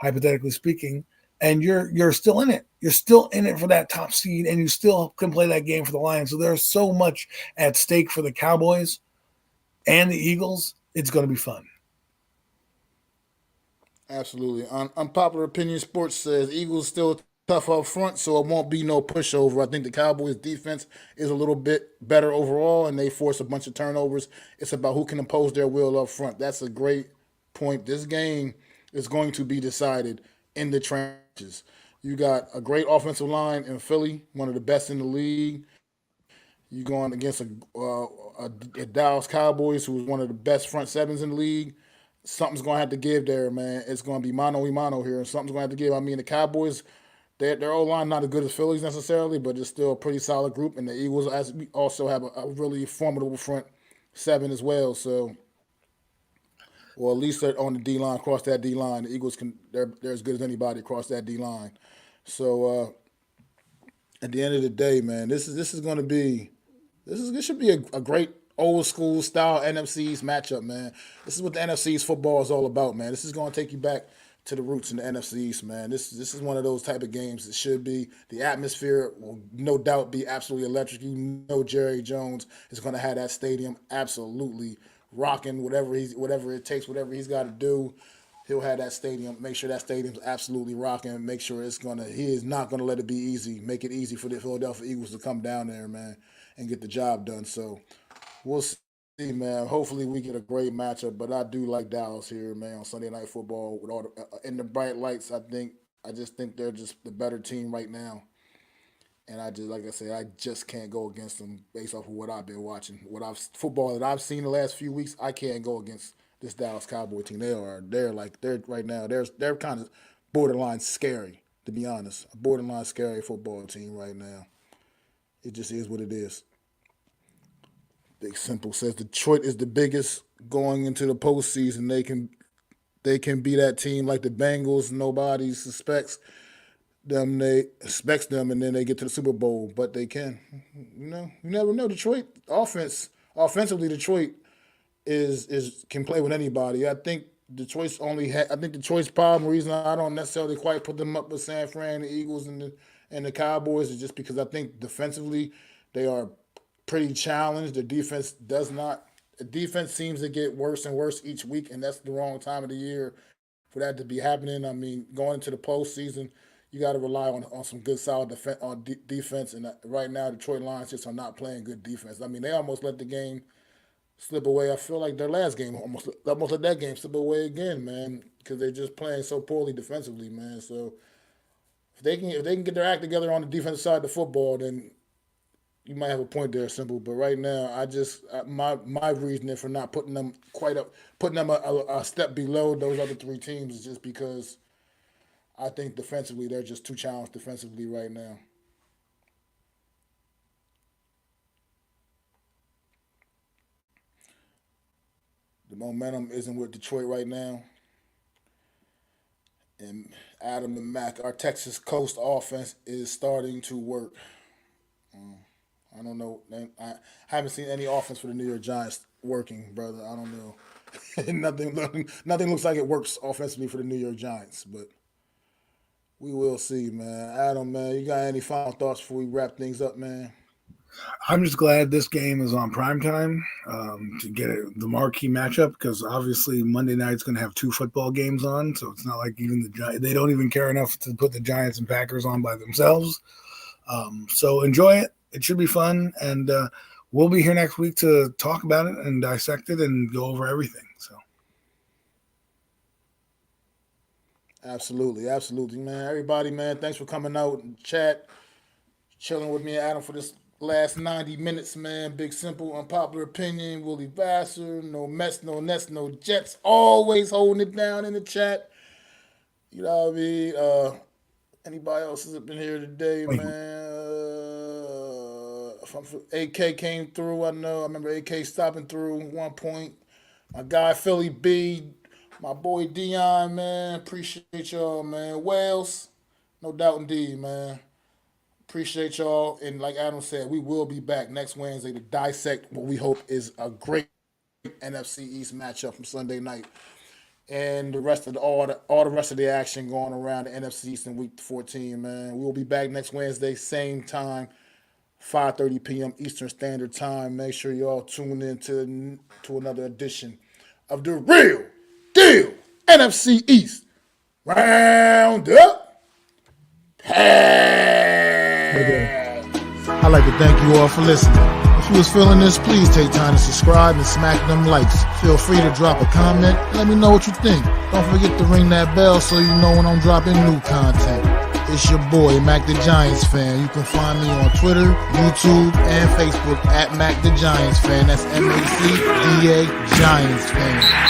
hypothetically speaking, and you're still in it. You're still in it for that top seed, and you still can play that game for the Lions. So there's so much at stake for the Cowboys and the Eagles. It's going to be fun. Absolutely. Unpopular opinion sports says Eagles still tough up front, so it won't be no pushover. I think the Cowboys defense is a little bit better overall, and they force a bunch of turnovers. It's about who can impose their will up front. That's a great point. This game is going to be decided in the trenches. You got a great offensive line in Philly, one of the best in the league. You going against a Dallas Cowboys, who is one of the best front sevens in the league. Something's gonna have to give there, man. It's gonna be mano y mano here, and something's gonna have to give. I mean, the Cowboys, their O line not as good as Phillies necessarily, but it's still a pretty solid group. And the Eagles also have a really formidable front seven as well. So, or at least they're on the D line, across that D line. The Eagles they're as good as anybody across that D line. So at the end of the day, man, this is going to be this should be a great old school style NFC's matchup, man. This is what the NFC's football is all about, man. This is going to take you back to the roots in the NFC's, man. This is one of those type of games. It should be. The atmosphere will no doubt be absolutely electric. You know, Jerry Jones is going to have that stadium absolutely rocking. Whatever it takes, whatever he's got to do, he'll have that stadium. Make sure that stadium's absolutely rocking. Make sure he is not gonna let it be easy. Make it easy for the Philadelphia Eagles to come down there, man, and get the job done. So we'll see, man. Hopefully we get a great matchup. But I do like Dallas here, man, on Sunday Night Football with all in the bright lights. I just think they're just the better team right now. And like I said, I just can't go against them based off of what I've been watching. Football that I've seen the last few weeks, I can't go against this Dallas Cowboy team. They're right now. They're kind of borderline scary, to be honest. A borderline scary football team right now. It just is what it is. Big Simple says Detroit is the biggest going into the postseason. They can be that team like the Bengals. Nobody suspects them. They expects them, and then they get to the Super Bowl. But they can. You never know. Detroit offensively, Detroit is can play with anybody. I think Detroit's problem, reason I don't necessarily quite put them up with San Fran, the Eagles, and the Cowboys is just because I think defensively they are pretty challenged. The defense does not. The defense seems to get worse and worse each week, and that's the wrong time of the year for that to be happening. I mean, going into the postseason, you got to rely on some good solid defense, and right now Detroit Lions just are not playing good defense. I mean, they almost let the game slip away. I feel like their last game almost let that game slip away again, man, because they're just playing so poorly defensively, man. So if they can get their act together on the defensive side of the football, then you might have a point there, Simple. But right now, my reasoning for not putting them quite up, putting them a step below those other 3 teams is just because I think defensively they're just too challenged defensively right now. The momentum isn't with Detroit right now. And Adam and Mac, our Texas Coast offense is starting to work. I don't know. I haven't seen any offense for the New York Giants working, brother. I don't know. nothing looks like it works offensively for the New York Giants, but we will see, man. Adam, man, you got any final thoughts before we wrap things up, man? I'm just glad this game is on primetime to get the marquee matchup, because obviously Monday night's going to have 2 football games on, so it's not like even the Giants, they don't even care enough to put the Giants and Packers on by themselves. So enjoy it. It should be fun, and we'll be here next week to talk about it and dissect it and go over everything. So, absolutely, man. Everybody, man, thanks for coming out and chat, chilling with me and Adam for this last 90 minutes, man. Big, simple, unpopular opinion. Willie Vassar, no Mets, no Nets, no Jets. Always holding it down in the chat. You know what I mean? Anybody else has been here today, man? AK came through. I remember AK stopping through at one point. My guy Philly B, my boy Dion, man. Appreciate y'all, man. Wales, no doubt indeed, man. Appreciate y'all. And like Adam said, we will be back next Wednesday to dissect what we hope is a great NFC East matchup from Sunday night. And the rest of all the rest of the action going around the NFC East in Week 14, man. We'll be back next Wednesday, same time, 5:30 p.m. Eastern Standard Time. Make sure y'all tune in to another edition of the Real Deal NFC East Round-Up. I'd like to thank you all for listening. If you was feeling this, please take time to subscribe and smack them likes. Feel free to drop a comment and let me know what you think. Don't forget to ring that bell so you know when I'm dropping new content. It's your boy, Mac the Giants Fan. You can find me on Twitter, YouTube, and Facebook at Mac the Giants Fan. That's MacDa Giants Fan.